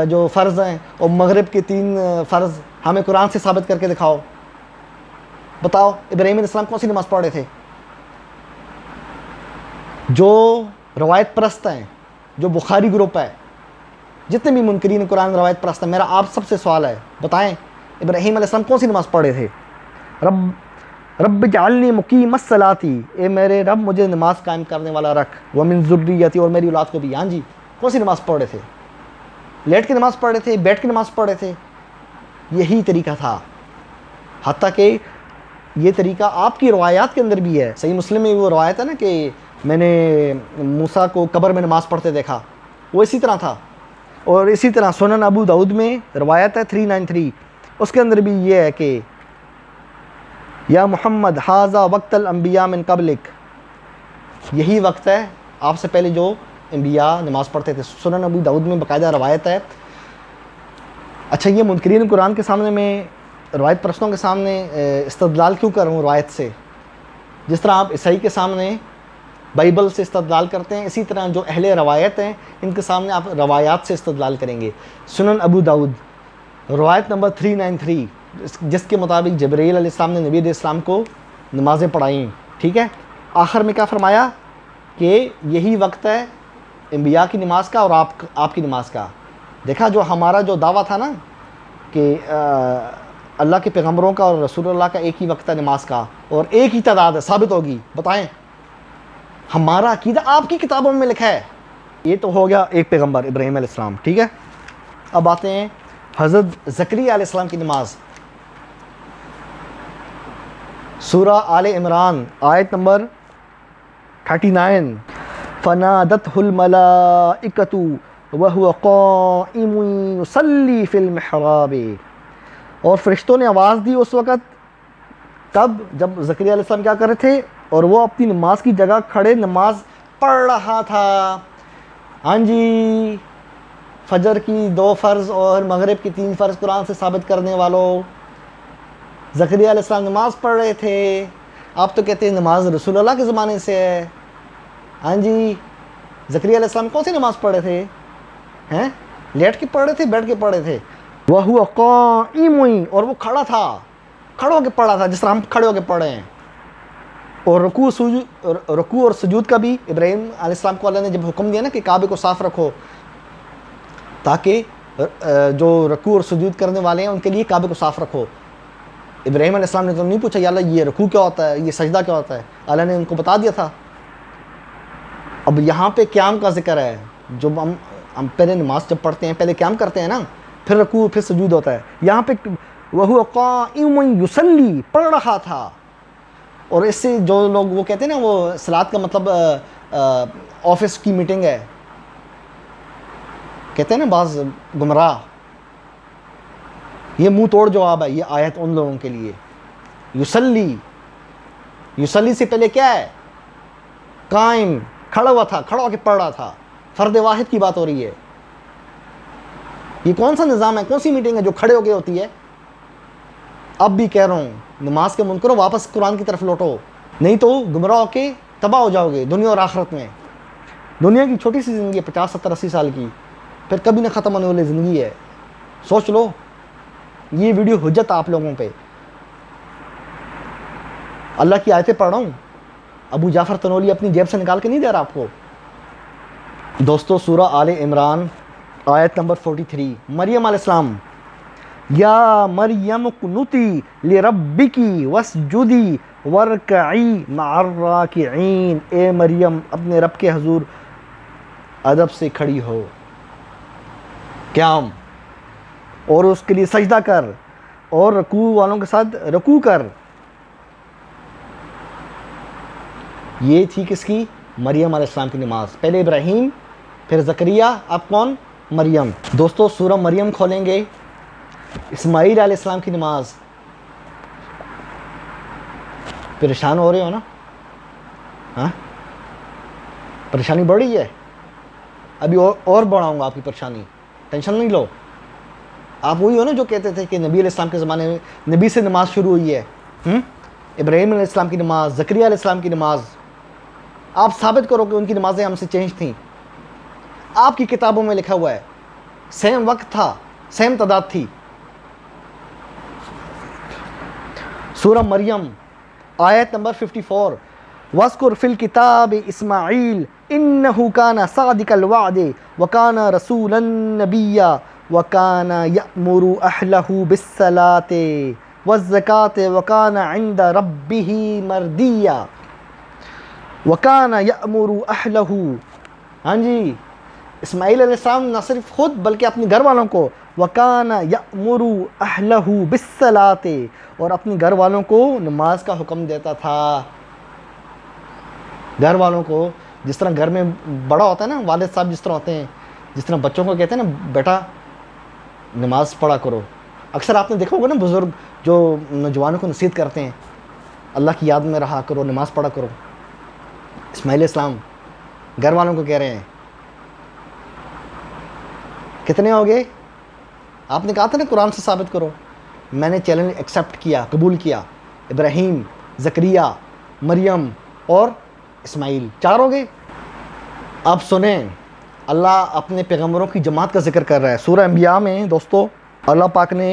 جو فرض ہیں اور مغرب کے 3 فرض، ہمیں قرآن سے ثابت کر کے دکھاؤ۔ بتاؤ ابراہیم علیہ السلام کون سی نماز پڑھ رہے تھے؟ جو روایت پرست ہیں، جو بخاری گروپ ہے، جتنے بھی منکرین قرآن روایت پرست ہیں، میرا آپ سب سے سوال ہے، بتائیں ابراہیم علیہ السلام کون سی نماز پڑھ رہے تھے؟ رب اجعلنی مقیم الصلاۃ، اے میرے رب مجھے نماز قائم کرنے والا رکھ، ومن ذریتی، اور میری اولاد کو بھی۔ ہاں جی، کون سی نماز پڑھ رہے تھے؟ لیٹ کے نماز پڑھ رہے تھے؟ بیٹھ کے نماز پڑھ رہے تھے؟ یہی طریقہ تھا، حتیٰ کہ یہ طریقہ آپ کی روایات کے اندر بھی ہے۔ صحیح مسلم میں وہ روایت ہے نا کہ میں نے موسیٰ کو قبر میں نماز پڑھتے دیکھا، وہ اسی طرح تھا۔ اور اسی طرح سنن ابو داؤد میں روایت ہے 393، اس کے اندر بھی یہ ہے کہ یا محمد ھذا وقت الانبیاء من قبلک، یہی وقت ہے آپ سے پہلے جو انبیاء نماز پڑھتے تھے۔ سنن ابو داؤد میں باقاعدہ روایت ہے۔ اچھا، یہ منکرین قرآن کے سامنے میں، روایت پرستوں کے سامنے استدلال کیوں کر رہا ہوں روایت سے؟ جس طرح آپ عیسائی کے سامنے بائبل سے استدلال کرتے ہیں، اسی طرح جو اہل روایت ہیں ان کے سامنے آپ روایات سے استدلال کریں گے۔ سنن ابو داؤد روایت نمبر 393، جس کے مطابق جبرائیل علیہ السلام نے نبی علیہ السلام کو نمازیں پڑھائیں، ٹھیک ہے؟ آخر میں کیا فرمایا کہ یہی وقت ہے انبیاء کی نماز کا اور آپ کی نماز کا۔ دیکھا، جو ہمارا جو دعویٰ تھا نا کہ اللہ کے پیغمبروں کا اور رسول اللہ کا ایک ہی وقت ہے نماز کا اور ایک ہی تعداد ہے، ثابت ہوگی؟ بتائیں، ہمارا عقیدہ آپ کی کتابوں میں لکھا ہے۔ یہ تو ہو گیا ایک پیغمبر ابراہیم علیہ السلام، ٹھیک ہے؟ اب آتے ہیں حضرت زکریا علیہ السلام کی نماز۔ سورہ آل عمران آیت نمبر 39، فنادتہ الملائکۃ وہو قائم یصلی فی المحراب، اور فرشتوں نے آواز دی اس وقت، تب جب زکریا علیہ السلام کیا کر رہے تھے؟ اور وہ اپنی نماز کی جگہ کھڑے نماز پڑھ رہا تھا۔ ہاں جی، فجر کی 2 فرض اور مغرب کی 3 فرض قرآن سے ثابت کرنے والوں، زکریا علیہ السلام نماز پڑھ رہے تھے۔ آپ تو کہتے ہیں نماز رسول اللہ کے زمانے سے ہے۔ ہاں جی، زکریا علیہ السلام کون سی نماز پڑھ رہے تھے؟ ہیں؟ لیٹ کے پڑھ رہے تھے، بیٹھ کے پڑھ رہے تھے؟ وَهُوَ قَائِمٌ، اور وہ کھڑا تھا، کھڑا ہو کے پڑھا تھا، جس طرح ہم کھڑے ہو کے پڑھ رہے ہیں۔ اور رکوع اور سجود کا بھی ابراہیم علیہ السلام کو اللہ نے جب حکم دیا نا کہ کعبے کو صاف رکھو، تاکہ جو رکوع اور سجود کرنے والے ہیں ان کے لیے کعبے کو صاف رکھو، ابراہیم علیہ السلام نے تو نہیں پوچھا یا اللہ یہ رکوع کیا ہوتا ہے، یہ سجدہ کیا ہوتا ہے، اللہ نے ان کو بتا دیا تھا۔ اب یہاں پہ قیام کا ذکر ہے، جو ہم پہلے نماز جب پڑھتے ہیں پہلے قیام کرتے ہیں نا، پھر رکوع پھر سجود ہوتا ہے۔ یہاں پہ وَهُوَ قَائِمٌ یُصَلِّی، پڑھ رہا تھا۔ اور اس سے جو لوگ وہ کہتے ہیں نا وہ صلاۃ کا مطلب آفس کی میٹنگ ہے، کہتے ہیں نا بعض گمراہ، یہ منہ توڑ جواب ہے یہ آیت ان لوگوں کے لیے۔ یصلی، یصلی سے پہلے کیا ہے؟ قائم، کھڑا ہوا تھا، کھڑا ہو کے پڑھ رہا تھا۔ فرد واحد کی بات ہو رہی ہے۔ یہ کون سا نظام ہے، کون سی میٹنگ ہے جو کھڑے ہو کے ہوتی ہے؟ اب بھی کہہ رہا ہوں، نماز کے منکروں واپس قرآن کی طرف لوٹو، نہیں تو گمراہ ہو کے تباہ ہو جاؤ گے دنیا اور آخرت میں۔ دنیا کی چھوٹی سی زندگی ہے، 50 70 80 سال کی، پھر کبھی نہ ختم ہونے والی زندگی ہے، سوچ لو۔ یہ ویڈیو حجت آپ لوگوں پہ، اللہ کی آیتیں پڑھ رہا ہوں، ابو جعفر تنولی اپنی جیب سے نکال کے نہیں دے رہا آپ کو۔ دوستو سورہ آل عمران آیت نمبر 43، مریم علیہ السلام، یا مریم اقنتی لربکی واسجدی وارکعی مع الراکعین، اے مریم اپنے رب کے حضور ادب سے کھڑی ہو، قیام، اور اس کے لیے سجدہ کر، اور رکوع والوں کے ساتھ رکوع کر۔ یہ تھی کس کی؟ مریم علیہ السلام کی نماز۔ پہلے ابراہیم، پھر زکریا، اب کون؟ مریم۔ دوستو سورہ مریم کھولیں گے، اسماعیل علیہ السلام کی نماز۔ پریشان ہو رہے ہو نا؟ ہاں پریشانی بڑھ رہی ہے؟ ابھی اور بڑھاؤں گا آپ کی پریشانی، ٹینشن نہیں لو۔ آپ وہی ہو نا جو کہتے تھے کہ نبی علیہ السلام کے زمانے میں نبی سے نماز شروع ہوئی ہے، ابراہیم علیہ السلام کی نماز، زکریا علیہ السلام کی نماز۔ آپ ثابت کرو کہ ان کی نمازیں ہم سے چینج تھیں۔ آپ کی کتابوں میں لکھا ہوا ہے، سیم وقت تھا، سیم تعداد تھی۔ سورہ مریم آیت نمبر 54، وَاذْكُرْ فِي الْكِتَابِ إِسْمَاعِيلَ إِنَّهُ كَانَ صَادِقَ الْوَعْدِ وَكَانَ رَسُولًا نَبِيًّا وَكَانَ يَأْمُرُ أَهْلَهُ بِالصَّلَاةِ وَالزَّكَاةِ وَكَانَ عِنْدَ رَبِّهِ مَرْضِيًّا۔ وَكَانَ يَأْمُرُ أَهْلَهُ، ہاں جی، اسماعیل علیہ السلام نہ صرف خود بلکہ اپنے گھر والوں کو، وَكَانَ يَأْمُرُ أَهْلَهُ بِالصَّلَاةِ، اور اپنے گھر والوں کو نماز کا حکم دیتا تھا۔ گھر والوں کو، جس طرح گھر میں بڑا ہوتا ہے نا، والد صاحب جس طرح ہوتے ہیں، جس طرح بچوں کو کہتے ہیں نا بیٹا نماز پڑھا کرو۔ اکثر آپ نے دیکھا ہوگا نا بزرگ جو نوجوانوں کو نصیحت کرتے ہیں، اللہ کی یاد میں رہا کرو، نماز پڑھا کرو۔ اسماعیل علیہ السلام گھر والوں کو کہہ رہے ہیں۔ کتنے ہو گئے؟ آپ نے کہا تھا نا قرآن سے ثابت کرو، میں نے چیلنج ایکسیپٹ کیا، قبول کیا۔ ابراہیم، زکریا، مریم اور اسماعیل، 4 ہو گئے۔ اب سنیں، اللہ اپنے پیغمبروں کی جماعت کا ذکر کر رہا ہے۔ سورہ انبیاء میں دوستو اللہ پاک نے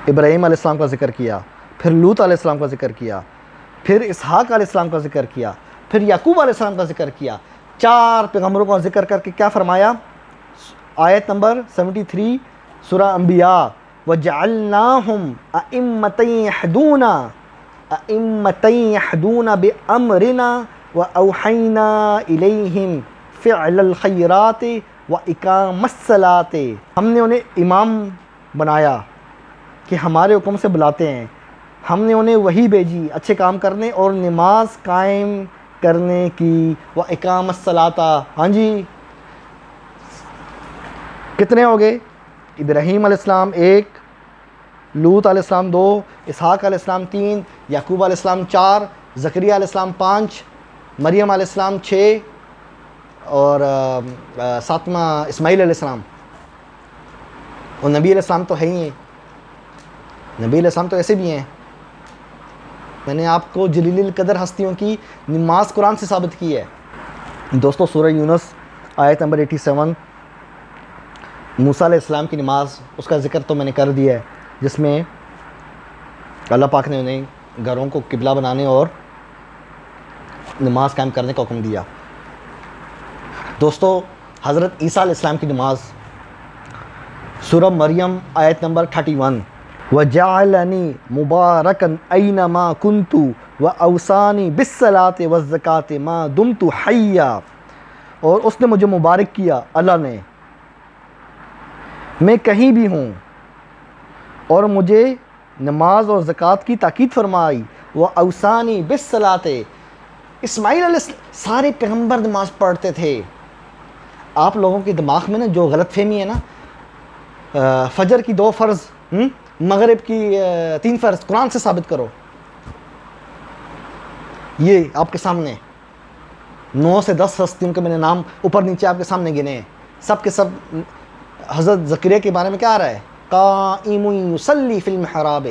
ابراہیم علیہ السلام کا ذکر کیا، پھر لوط علیہ السلام کا ذکر کیا، پھر اسحاق علیہ السلام کا ذکر کیا، پھر یعقوب علیہ السلام کا ذکر کیا۔ 4 پیغمبروں کا ذکر کر کے کیا فرمایا؟ آیت نمبر 73 سورہ انبیاء، وَجَعَلْنَاهُمْ أَئِمَّةً يَهْدُونَ بِأَمْرِنَا وَأَوْحَيْنَا إِلَيْهِمْ فِعْلَ الْخَيْرَاتِ وَإِقَامَ الصَّلَاةِ، ہم نے انہیں امام بنایا کہ ہمارے حکم سے بلاتے ہیں، ہم نے انہیں وحی بھیجی اچھے کام کرنے اور نماز قائم کرنے کی، وَإِقَامَ الصَّلَاةِ۔ ہاں جی، کتنے ہو گئے؟ ابراہیم علیہ السلام 1، لوط علیہ السلام 2، اسحاق علیہ السلام 3، یعقوب علیہ السلام 4، زکریا علیہ السلام 5، مریم علیہ السلام 6، اور 7واں اسماعیل علیہ السلام۔ اور نبی علیہ السلام تو ہے ہی ہیں، نبی علیہ السلام تو ایسے بھی ہیں۔ میں نے آپ کو جلیل القدر ہستیوں کی نماز قرآن سے ثابت کی ہے۔ دوستو سورہ یونس آیت نمبر 87، موسیٰ علیہ السلام کی نماز، اس کا ذکر تو میں نے کر دیا ہے، جس میں اللہ پاک نے انہیں گھروں کو قبلہ بنانے اور نماز قائم کرنے کا حکم دیا۔ دوستو حضرت عیسیٰ علیہ السلام کی نماز، سورہ مریم آیت نمبر 31، وَجَعَلَنِي مُبَارَكًا أَيْنَمَا كُنْتُ وَأَوْصَانِي بِالصَّلَاةِ وَالزَّكَاةِ مَا دُمْتُ حَيًّا، اور اس نے مجھے مبارک کیا، اللہ نے، میں کہیں بھی ہوں، اور مجھے نماز اور زکوٰۃ کی تاکید فرمائی، وَأَوْصَانِي بِالصَّلَاةِ۔ اسماعیل علیہ السلام، سارے پیغمبر نماز پڑھتے تھے۔ آپ لوگوں کے دماغ میں نا جو غلط فہمی ہے نا، فجر کی 2 فرض، مغرب کی 3 فرض، قرآن سے ثابت کرو۔ یہ آپ کے سامنے 9 سے 10 ہستیوں کے میں نے نام اوپر نیچے آپ کے سامنے گنے ہیں، سب کے سب حضرت زکریا کے بارے میں کیا آ رہا ہے؟ قائم یصلی فی المحراب،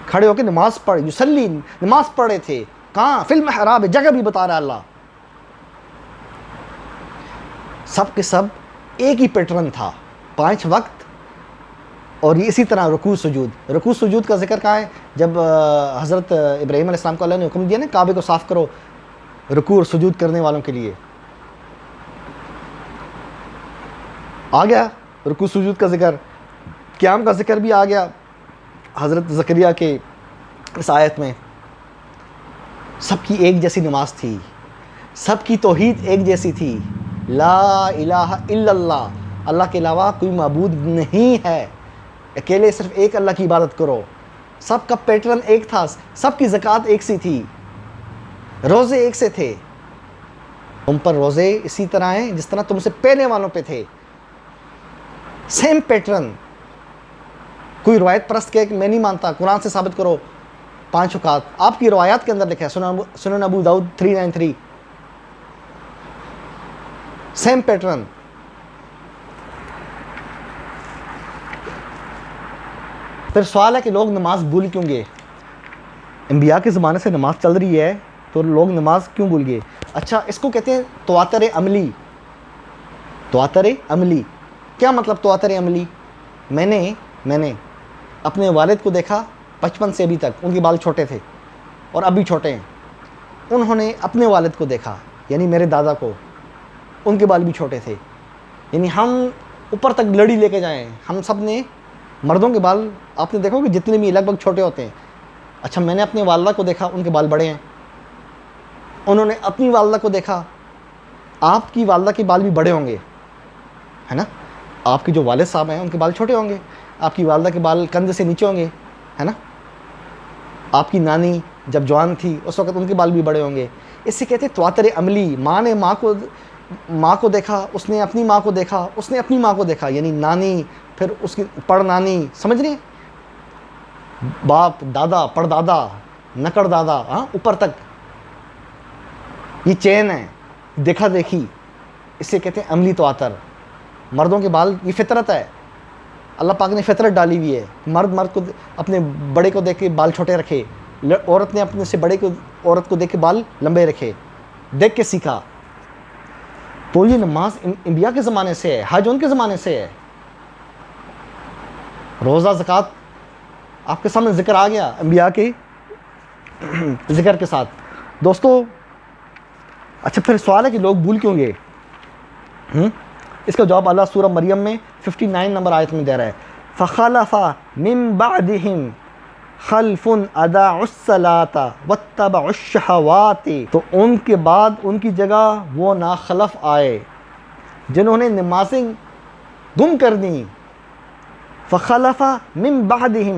کھڑے ہو کے نماز پڑھ، یصلی نماز پڑھے تھے، کہاں؟ فی المحراب، جگہ بھی بتا رہا ہے اللہ۔ سب کے سب ایک ہی پیٹرن تھا، 5 وقت اور یہ اسی طرح رکوع سجود کا ذکر کہاں ہے؟ جب حضرت ابراہیم علیہ السلام کو اللہ نے حکم دیا نا کعبے کو صاف کرو رکوع اور سجود کرنے والوں کے لیے، آ گیا رکوع سجود کا ذکر، قیام کا ذکر بھی آ گیا حضرت زکریا کے اس آیت میں۔ سب کی ایک جیسی نماز تھی، سب کی توحید ایک جیسی تھی، لا الہ الا اللہ، اللہ کے علاوہ کوئی معبود نہیں ہے، اکیلے صرف ایک اللہ کی عبادت کرو۔ سب کا پیٹرن ایک تھا، سب کی زکوٰۃ ایک سی تھی، روزے ایک سے تھے، تم پر روزے اسی طرح ہیں جس طرح تم سے پہلے والوں پہ تھے، سیم پیٹرن۔ کوئی روایت پرست کہ میں نہیں مانتا، قرآن سے ثابت کرو 5 اوقات، آپ کی روایات کے اندر لکھا ہے، سنن ابو داؤد 393، سیم پیٹرن۔ پھر سوال ہے کہ لوگ نماز بھول کیوں گئے؟ انبیاء کے زمانے سے نماز چل رہی ہے تو لوگ نماز کیوں بھول گئے؟ اچھا، اس کو کہتے ہیں تواتر عملی۔ تواتر عملی کیا مطلب؟ تواتر عملی، میں نے اپنے والد کو دیکھا 55 سے ابھی تک، ان کے بال چھوٹے تھے اور اب بھی چھوٹے ہیں، انہوں نے اپنے والد کو دیکھا یعنی میرے دادا کو، ان کے بال بھی چھوٹے تھے، یعنی ہم اوپر تک لڑی لے کے جائیں، ہم سب نے، مردوں کے بال آپ نے دیکھو کہ جتنے بھی لگ بھگ چھوٹے ہوتے ہیں۔ اچھا، میں نے اپنی والدہ کو دیکھا، ان کے بال بڑے ہیں، انہوں نے اپنی والدہ کو دیکھا، آپ کی والدہ کے بال بھی بڑے ہوں گے، ہے نا؟ آپ کے جو والد صاحب ہیں ان کے بال چھوٹے ہوں گے، آپ کی والدہ کے بال کندھے سے نیچے ہوں گے، ہے نا؟ آپ کی نانی جب جوان تھی اس وقت ان کے بال بھی بڑے ہوں گے۔ اس سے کہتے ہیں تواتر عملی، ماں نے ماں کو دیکھا، اس نے اپنی ماں کو دیکھا، اس نے اپنی ماں کو دیکھا، یعنی نانی، پھر اس کی پڑ نانی، سمجھ رہے ہیں؟ باپ، دادا، پڑ دادا، نکڑ دادا، ہاں، اوپر تک یہ چین ہے، دیکھا دیکھی، اس سے کہتے ہیں عملی تواتر۔ مردوں کے بال، یہ فطرت ہے، اللہ پاک نے فطرت ڈالی ہوئی ہے، مرد کو اپنے بڑے کو دیکھ کے بال چھوٹے رکھے، عورت نے اپنے سے بڑے کو، عورت کو دیکھ کے بال لمبے رکھے، دیکھ کے سیکھا۔ تو یہ نماز انبیاء کے زمانے سے ہے، حج ان کے زمانے سے ہے، روزہ، زکوٰۃ آپ کے سامنے ذکر آ گیا انبیاء کے ذکر کے ساتھ۔ دوستو، اچھا پھر سوال ہے کہ لوگ بھول کیوں گئے؟ اس کا جواب اللہ سورہ مریم میں 59 نمبر آیت میں دے رہا ہے، فَخَلَفَ مِن بَعْدِهِمْ خَلْفٌ أَضَاعُوا الصَّلَاةَ وَاتَّبَعُوا الشَّهَوَاتِ، تو ان کے بعد ان کی جگہ وہ ناخلف آئے جنہوں نے نمازیں گم کر دیں۔ فَخَلَفَ مِن بَعْدِهِمْ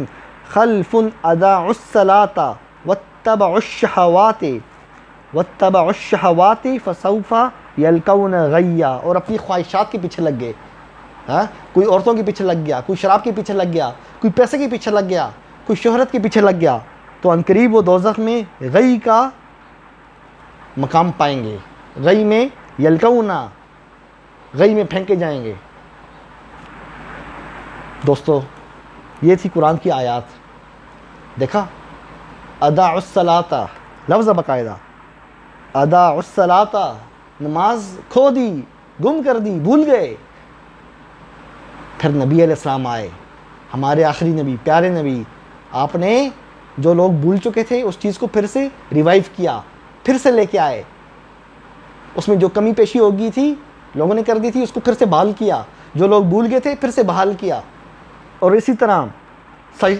خَلْفٌ أَضَاعُوا الصَّلَاةَ وَاتَّبَعُوا الشَّهَوَاتِ فَسَوْفَ یلقون غیا، اور اپنی خواہشات کے پیچھے لگ گئے، ہاں، کوئی عورتوں کے پیچھے لگ گیا، کوئی شراب کے پیچھے لگ گیا، کوئی پیسے کے پیچھے لگ گیا، کوئی شہرت کے پیچھے لگ گیا، تو عنقریب وہ دوزخ میں غی کا مقام پائیں گے، غی میں یلقون، غی میں پھینکے جائیں گے۔ دوستو، یہ تھی قرآن کی آیات، دیکھا، اضاعوا الصلاۃ، لفظ باقاعدہ اضاعوا الصلاۃ، نماز کھو دی، گم کر دی، بھول گئے۔ پھر نبی علیہ السلام آئے، ہمارے آخری نبی، پیارے نبی، آپ نے جو لوگ بھول چکے تھے اس چیز کو پھر سے ریوائیو کیا، پھر سے لے کے آئے، اس میں جو کمی پیشی ہو گئی تھی لوگوں نے کر دی تھی اس کو پھر سے بحال کیا، جو لوگ بھول گئے تھے پھر سے بحال کیا۔ اور اسی طرح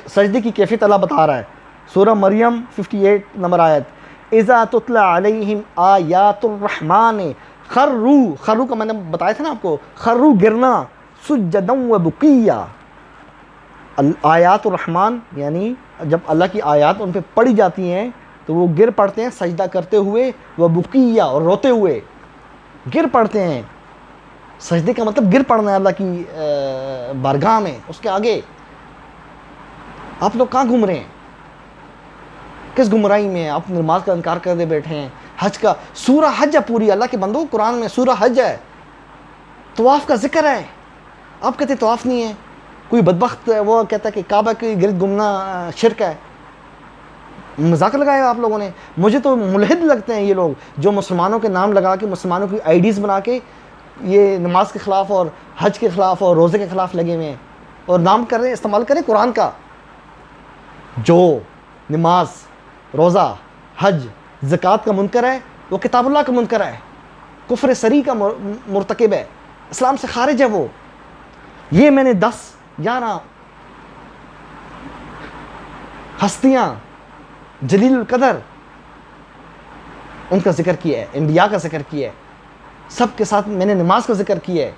سجدے کی کیفیت اللہ بتا رہا ہے، سورہ مریم 58 نمبر آیت، اذا تتلی علیہم آیات الرحمن خرو کا میں نے بتایا تھا نا آپ کو، خرو گرنا، سجدا و بقیہ، آیات الرحمن یعنی جب اللہ کی آیات ان پہ پڑھی جاتی ہیں تو وہ گر پڑتے ہیں سجدہ کرتے ہوئے، و بقیہ، اور روتے ہوئے گر پڑتے ہیں۔ سجدے کا مطلب گر پڑنا ہے اللہ کی بارگاہ میں، اس کے آگے۔ آپ لوگ کہاں گھوم رہے ہیں؟ کس گمراہی میں ہیں؟ آپ نماز کا انکار کر دے بیٹھے ہیں۔ حج کا سورہ حج ہے پوری، اللہ کے بندو، قرآن میں سورہ حج ہے، طواف کا ذکر ہے، آپ کہتے طواف نہیں ہے۔ کوئی بدبخت وہ کہتا ہے کہ کعبہ کے گرد گھومنا شرک ہے۔ مذاق لگایا آپ لوگوں نے۔ مجھے تو ملحد لگتے ہیں یہ لوگ جو مسلمانوں کے نام لگا کے، مسلمانوں کی آئی ڈیز بنا کے یہ نماز کے خلاف اور حج کے خلاف اور روزے کے خلاف لگے ہوئے ہیں۔ اور نام کریں استعمال کریں قرآن کا. جو نماز روزہ حج زکوٰۃ کا منکر ہے وہ کتاب اللہ کا منکر ہے, کفر صریح کا مرتکب ہے, اسلام سے خارج ہے وہ. یہ میں نے 10-11 ہستیاں جلیل القدر ان کا ذکر کیا ہے, انبیاء کا ذکر کیا ہے, سب کے ساتھ میں نے نماز کا ذکر کیا ہے,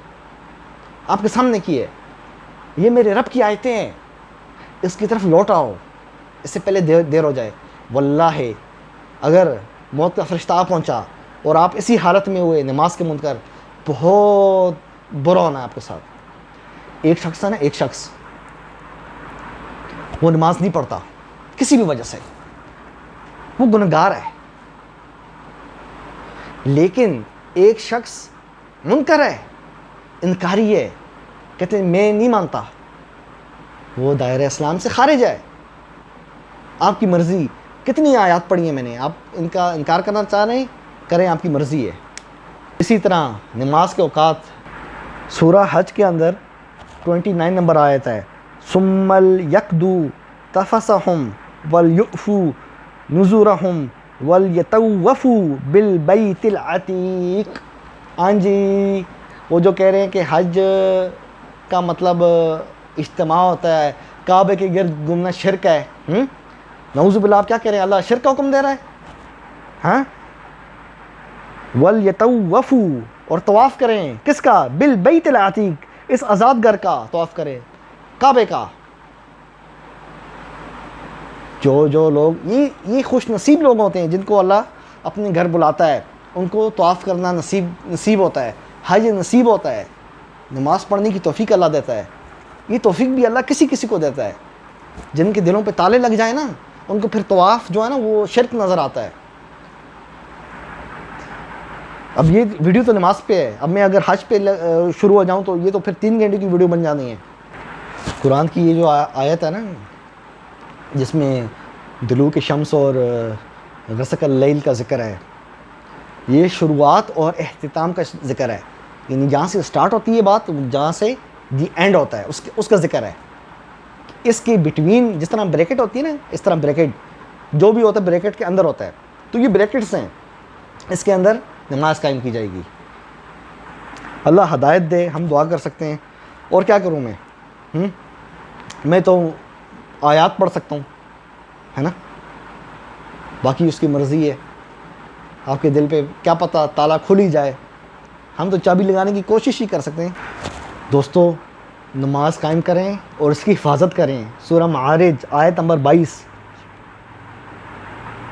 آپ کے سامنے کی ہے. یہ میرے رب کی آیتیں ہیں, اس کی طرف لوٹ آؤ اس سے پہلے دیر ہو جائے. واللہ اگر موت کا فرشتہ آ پہنچا اور آپ اسی حالت میں ہوئے نماز کے منکر, بہت برا ہونا ہے آپ کے ساتھ. ایک شخص ہے نا, ایک شخص وہ نماز نہیں پڑھتا کسی بھی وجہ سے, وہ گنہگار ہے, لیکن ایک شخص منکر ہے, انکاری ہے, کہتے ہیں میں نہیں مانتا, وہ دائرہ اسلام سے خارج ہے. آپ کی مرضی, کتنی آیات پڑھی ہیں میں نے, آپ ان کا انکار کرنا چاہ رہے ہیں کریں, آپ کی مرضی ہے. اسی طرح نماز کے اوقات سورہ حج کے اندر 29 نمبر آیت ہے, ثم لیقضوا تفثهم ولیؤفوا نذورهم ولیطوفوا بالبیت العتیق. ہاں جی, وہ جو کہہ رہے ہیں کہ حج کا مطلب اجتماع ہوتا ہے, کعبے کے گرد گھومنا شرک ہے. نعوذ باللہ, آپ کیا کہہ رہے ہیں, اللہ شرک کا حکم دے رہا ہے. ہاں, وَلْيَطَوَّفُوا, اور طواف کریں, کس کا, بالبیت العتیق, اس آزاد گھر کا طواف کریں, کعبے کا. جو لوگ یہ خوش نصیب لوگ ہوتے ہیں جن کو اللہ اپنے گھر بلاتا ہے, ان کو طواف کرنا نصیب ہوتا ہے, حج نصیب ہوتا ہے, نماز پڑھنے کی توفیق اللہ دیتا ہے. یہ توفیق بھی اللہ کسی کو دیتا ہے. جن کے دلوں پہ تالے لگ جائیں نا, ان کو پھر طواف جو ہے نا وہ شرک نظر آتا ہے. اب یہ ویڈیو تو نماز پہ ہے, اب میں اگر حج پہ شروع ہو جاؤں تو یہ تو پھر 3 گھنٹے کی ویڈیو بن جانی ہے. قرآن کی یہ جو آیت ہے نا جس میں دلوک شمس اور غسق اللیل کا ذکر ہے, یہ شروعات اور اختتام کا ذکر ہے, یعنی جہاں سے سٹارٹ ہوتی ہے بات جہاں سے دی اینڈ ہوتا ہے اس کا ذکر ہے. اس کے بٹوین جس طرح بریکٹ ہوتی ہے نا, اس طرح بریکٹ جو بھی ہوتا ہے بریکٹ کے اندر ہوتا ہے, تو یہ بریکٹس ہیں, اس کے اندر نماز قائم کی جائے گی. اللہ ہدایت دے, ہم دعا کر سکتے ہیں. اور کیا کروں میں تو آیات پڑھ سکتا ہوں, ہے نا, باقی اس کی مرضی ہے. آپ کے دل پہ کیا پتہ تالا کھل ہی جائے, ہم تو چابی لگانے کی کوشش ہی کر سکتے ہیں. دوستو, نماز قائم کریں اور اس کی حفاظت کریں. سورہ معارج آیت نمبر 22,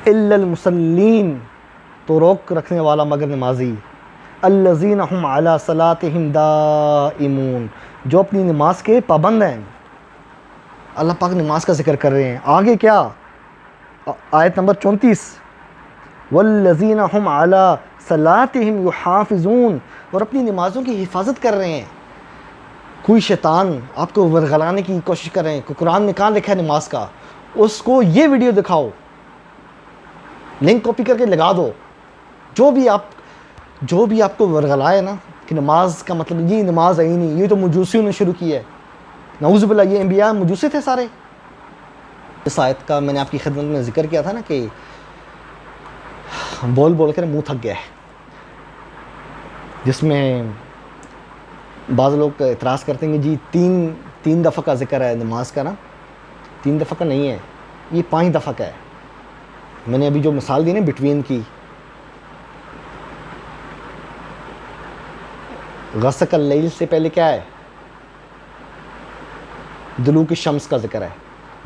الا المصلین, تو روک رکھنے والا مگر نمازی, الذین هم علی صلاتہم دائمون, جو اپنی نماز کے پابند ہیں. اللہ پاک نماز کا ذکر کر رہے ہیں. آگے کیا, آیت نمبر 34, والذین هم علی صلاتہم یحافظون, اور اپنی نمازوں کی حفاظت کر رہے ہیں. کوئی شیطان آپ کو ورغلانے کی کوشش کر رہے ہیں کہ قرآن میں کہاں لکھا ہے نماز کا, اس کو یہ ویڈیو دکھاؤ, لنک کاپی کر کے لگا دو. جو بھی آپ کو ورغلائے نا کہ نماز کا مطلب یہ نماز ہے ہی نہیں, یہ تو مجوسیوں نے شروع کی ہے, نعوذ باللہ, یہ انبیاء مجوسی تھے سارے. اس آیت کا میں نے آپ کی خدمت میں ذکر کیا تھا نا کہ بول کر منہ تھک گیا ہے, جس میں بعض لوگ اعتراض کرتے ہیں کہ جی تین دفعہ کا ذکر ہے نماز کا نا, 3 دفعہ کا نہیں ہے, یہ 5 دفعہ کا ہے. میں نے ابھی جو مثال دی نا بٹوین کی, غسق اللیل سے پہلے کیا ہے, دلوک الشمس کا ذکر ہے.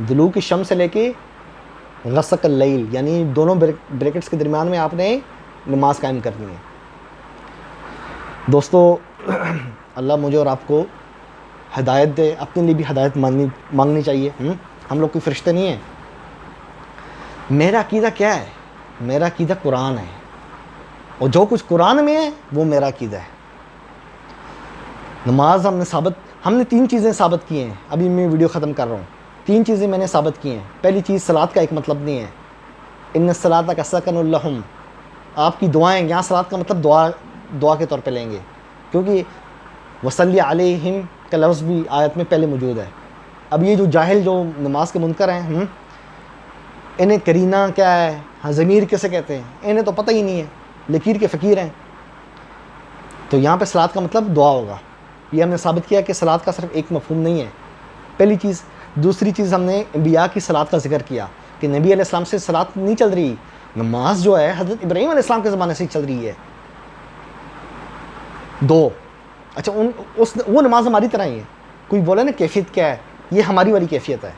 دلوک الشمس سے لے کے غسق اللیل, یعنی دونوں بریکٹس کے درمیان میں آپ نے نماز قائم کرنی ہے. دوستو, اللہ مجھے اور آپ کو ہدایت دے, اپنے لیے بھی ہدایت مانگنی چاہیے. ہم لوگ کوئی فرشتے نہیں ہیں. میرا عقیدہ کیا ہے, میرا عقیدہ قرآن ہے, اور جو کچھ قرآن میں ہے وہ میرا عقیدہ ہے. نماز ہم نے 3 چیزیں ثابت کی ہیں. ابھی میں ویڈیو ختم کر رہا ہوں. 3 چیزیں میں نے ثابت کی ہیں. پہلی چیز, صلاۃ کا ایک مطلب نہیں ہے, ان الصلاۃ سکن لہم, آپ کی دعائیں, یہاں صلاۃ کا مطلب دعا کے طور پہ لیں گے, کیونکہ وصلی علیہم کا لفظ بھی آیت میں پہلے موجود ہے. اب یہ جو جاہل جو نماز کے منکر ہیں، انہیں کرینہ کیا ہے، ہاں ضمیر کسے کہتے ہیں، انہیں تو پتہ ہی نہیں ہے، لکیر کے فقیر ہیں. تو یہاں پہ صلاۃ کا مطلب دعا ہوگا. یہ ہم نے ثابت کیا کہ صلاۃ کا صرف ایک مفہوم نہیں ہے، پہلی چیز. دوسری چیز، ہم نے انبیاء کی صلاۃ کا ذکر کیا کہ نبی علیہ السلام سے صلاۃ نہیں چل رہی، نماز جو ہے حضرت ابراہیم علیہ السلام کے زمانے سے چل رہی ہے. دو، اچھا وہ نماز ہماری طرح ہی ہے. کوئی بولے نا کیفیت کیا ہے، یہ ہماری والی کیفیت ہے.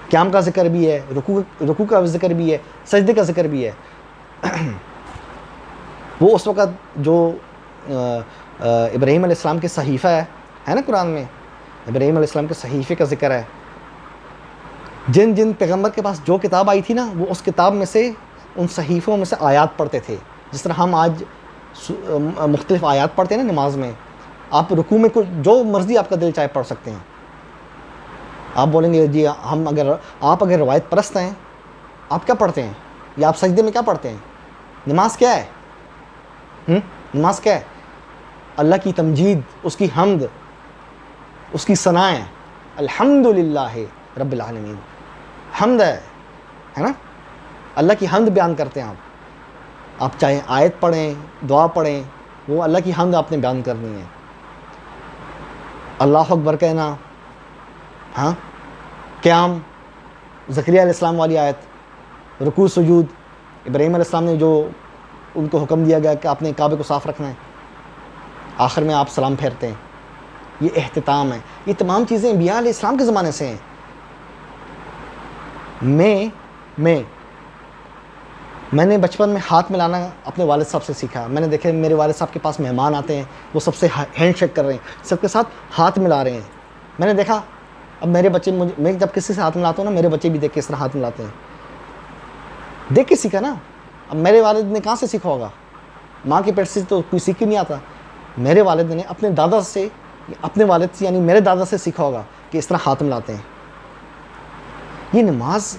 قیام کا ذکر بھی ہے، رکوع کا ذکر بھی ہے، سجدے کا ذکر بھی ہے. وہ اس وقت جو ابراہیم علیہ السلام کے صحیفہ ہے نا قرآن میں، ابراہیم علیہ السلام کے صحیفے کا ذکر ہے. جن پیغمبر کے پاس جو کتاب آئی تھی نا، وہ اس کتاب میں سے، ان صحیفوں میں سے آیات پڑھتے تھے. جس طرح ہم آج مختلف آیات پڑھتے ہیں نا نماز میں. آپ رکوع میں جو مرضی آپ کا دل چاہے پڑھ سکتے ہیں. آپ بولیں گے جی آپ اگر روایت پرست ہیں، آپ کیا پڑھتے ہیں، یا آپ سجدے میں کیا پڑھتے ہیں؟ نماز کیا ہے؟ نماز کیا ہے؟ اللہ کی تمجید، اس کی حمد، اس کی ثنائیں. الحمدللہ رب العالمین، حمد ہے نا، اللہ کی حمد بیان کرتے ہیں. آپ چاہے آیت پڑھیں، دعا پڑھیں، وہ اللہ کی حمد آپ نے بیان کرنی ہے. اللہ اکبر کہنا، ہاں، قیام، زکریا علیہ السلام والی آیت، رکوع سجود، ابراہیم علیہ السلام نے جو ان کو حکم دیا گیا کہ آپ نے کعبے کو صاف رکھنا ہے، آخر میں آپ سلام پھیرتے ہیں. یہ اہتمام ہے. یہ تمام چیزیں انبیاء علیہ السلام کے زمانے سے ہیں. میں نے بچپن میں ہاتھ ملانا اپنے والد صاحب سے سیکھا. میں نے دیکھا میرے والد صاحب کے پاس مہمان آتے ہیں، وہ سب سے ہینڈ شیک کر رہے ہیں، سب کے ساتھ ہاتھ ملا رہے ہیں. میں نے دیکھا اب میرے بچے، میں جب کسی سے ہاتھ ملاتا ہوں نا، میرے بچے بھی دیکھ کے اس طرح ہاتھ ملاتے ہیں. دیکھ کے سیکھا نا. اب میرے والد نے کہاں سے سیکھا ہوگا؟ ماں کے پیٹ سے تو کوئی سیکھ ہی نہیں آتا. میرے والد نے اپنے دادا سے، اپنے والد سے یعنی میرے دادا سے سیکھا ہوگا کہ اس طرح ہاتھ ملاتے ہیں. یہ نماز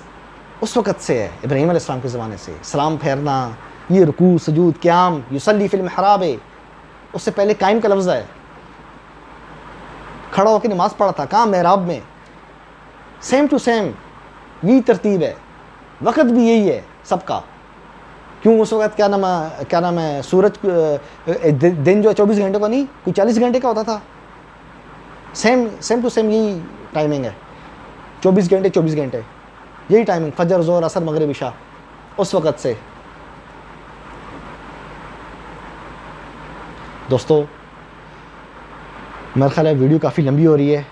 اس وقت سے ہے، ابراہیم علیہ السلام کے زمانے سے. سلام پھیرنا، یہ رکوع سجود قیام، یصلی فی المحراب، اس سے پہلے قائم کا لفظ ہے. کھڑا ہو کے نماز پڑھا تھا، کہاں؟ محراب میں. سیم ٹو سیم یہی ترتیب ہے، وقت بھی یہی ہے سب کا. کیوں اس وقت کیا نام ہے سورج دن جو ہے 24 گھنٹے کا نہیں، کوئی 40 گھنٹے کا ہوتا تھا. سیم ٹو سیم یہی ٹائمنگ ہے، 24 گھنٹے یہی ٹائمنگ، فجر ظہر عصر مغرب عشاء اس وقت سے. دوستو میرا خیال ہے ویڈیو کافی لمبی ہو رہی ہے.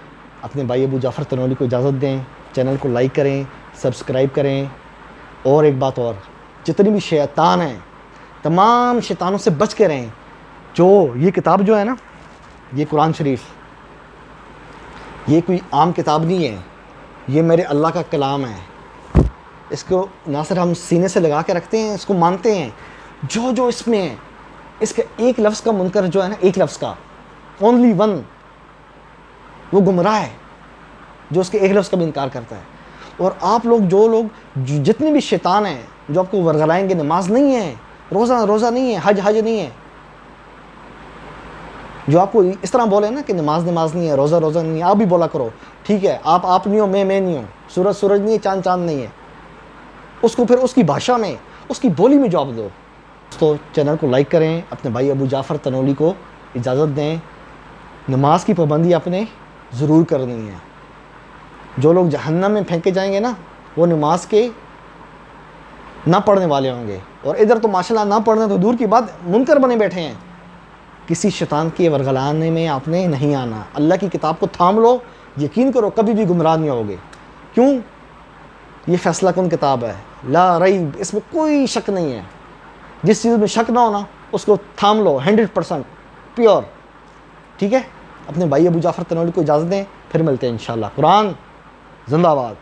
اپنے بھائی ابو جعفر تنولی کو اجازت دیں، چینل کو لائک کریں، سبسکرائب کریں. اور ایک بات اور، جتنی بھی شیطان ہیں تمام شیطانوں سے بچ کے رہیں. جو یہ کتاب جو ہے نا، یہ قرآن شریف، یہ کوئی عام کتاب نہیں ہے، یہ میرے اللہ کا کلام ہے. اس کو نہ صرف ہم سینے سے لگا کے رکھتے ہیں، اس کو مانتے ہیں. جو اس میں ہے، اس کے ایک لفظ کا منکر جو ہے نا، ایک لفظ کا، اونلی ون، وہ گمراہ ہے جو اس کے ایک لفظ کا بھی انکار کرتا ہے. اور آپ لوگ جتنے بھی شیطان ہیں جو آپ کو ورغلائیں گے، نماز نہیں ہے، روزہ نہیں ہے، حج نہیں ہے، جو آپ کو اس طرح بولے نا کہ نماز نہیں ہے، روزہ نہیں ہے، آپ بھی بولا کرو ٹھیک ہے، آپ نہیں ہو، میں نہیں ہوں، سورج نہیں ہے، چاند نہیں ہے. اس کو پھر اس کی بھاشا میں، اس کی بولی میں جواب دو. تو چینل کو لائک کریں، اپنے بھائی ابو جعفر تنولی کو اجازت دیں. نماز کی پابندی آپ نے ضرور کرنی ہے. جو لوگ جہنم میں پھینکے جائیں گے نا، وہ نماز کے نہ پڑھنے والے ہوں گے. اور ادھر تو ماشاءاللہ نہ پڑھنے تو دور کی بات، منکر بنے بیٹھے ہیں. کسی شیطان کے ورغلانے میں آپ نے نہیں آنا. اللہ کی کتاب کو تھام لو، یقین کرو کبھی بھی گمراہ نہیں ہوگے. کیوں؟ یہ فیصلہ کن کتاب ہے، لا ریب، اس میں کوئی شک نہیں ہے. جس چیز میں شک نہ ہونا اس کو تھام لو 100% پیور. ٹھیک ہے، اپنے بھائی ابو جعفر تنولی کو اجازت دیں، پھر ملتے ہیں انشاءاللہ. قرآن زندہ باد.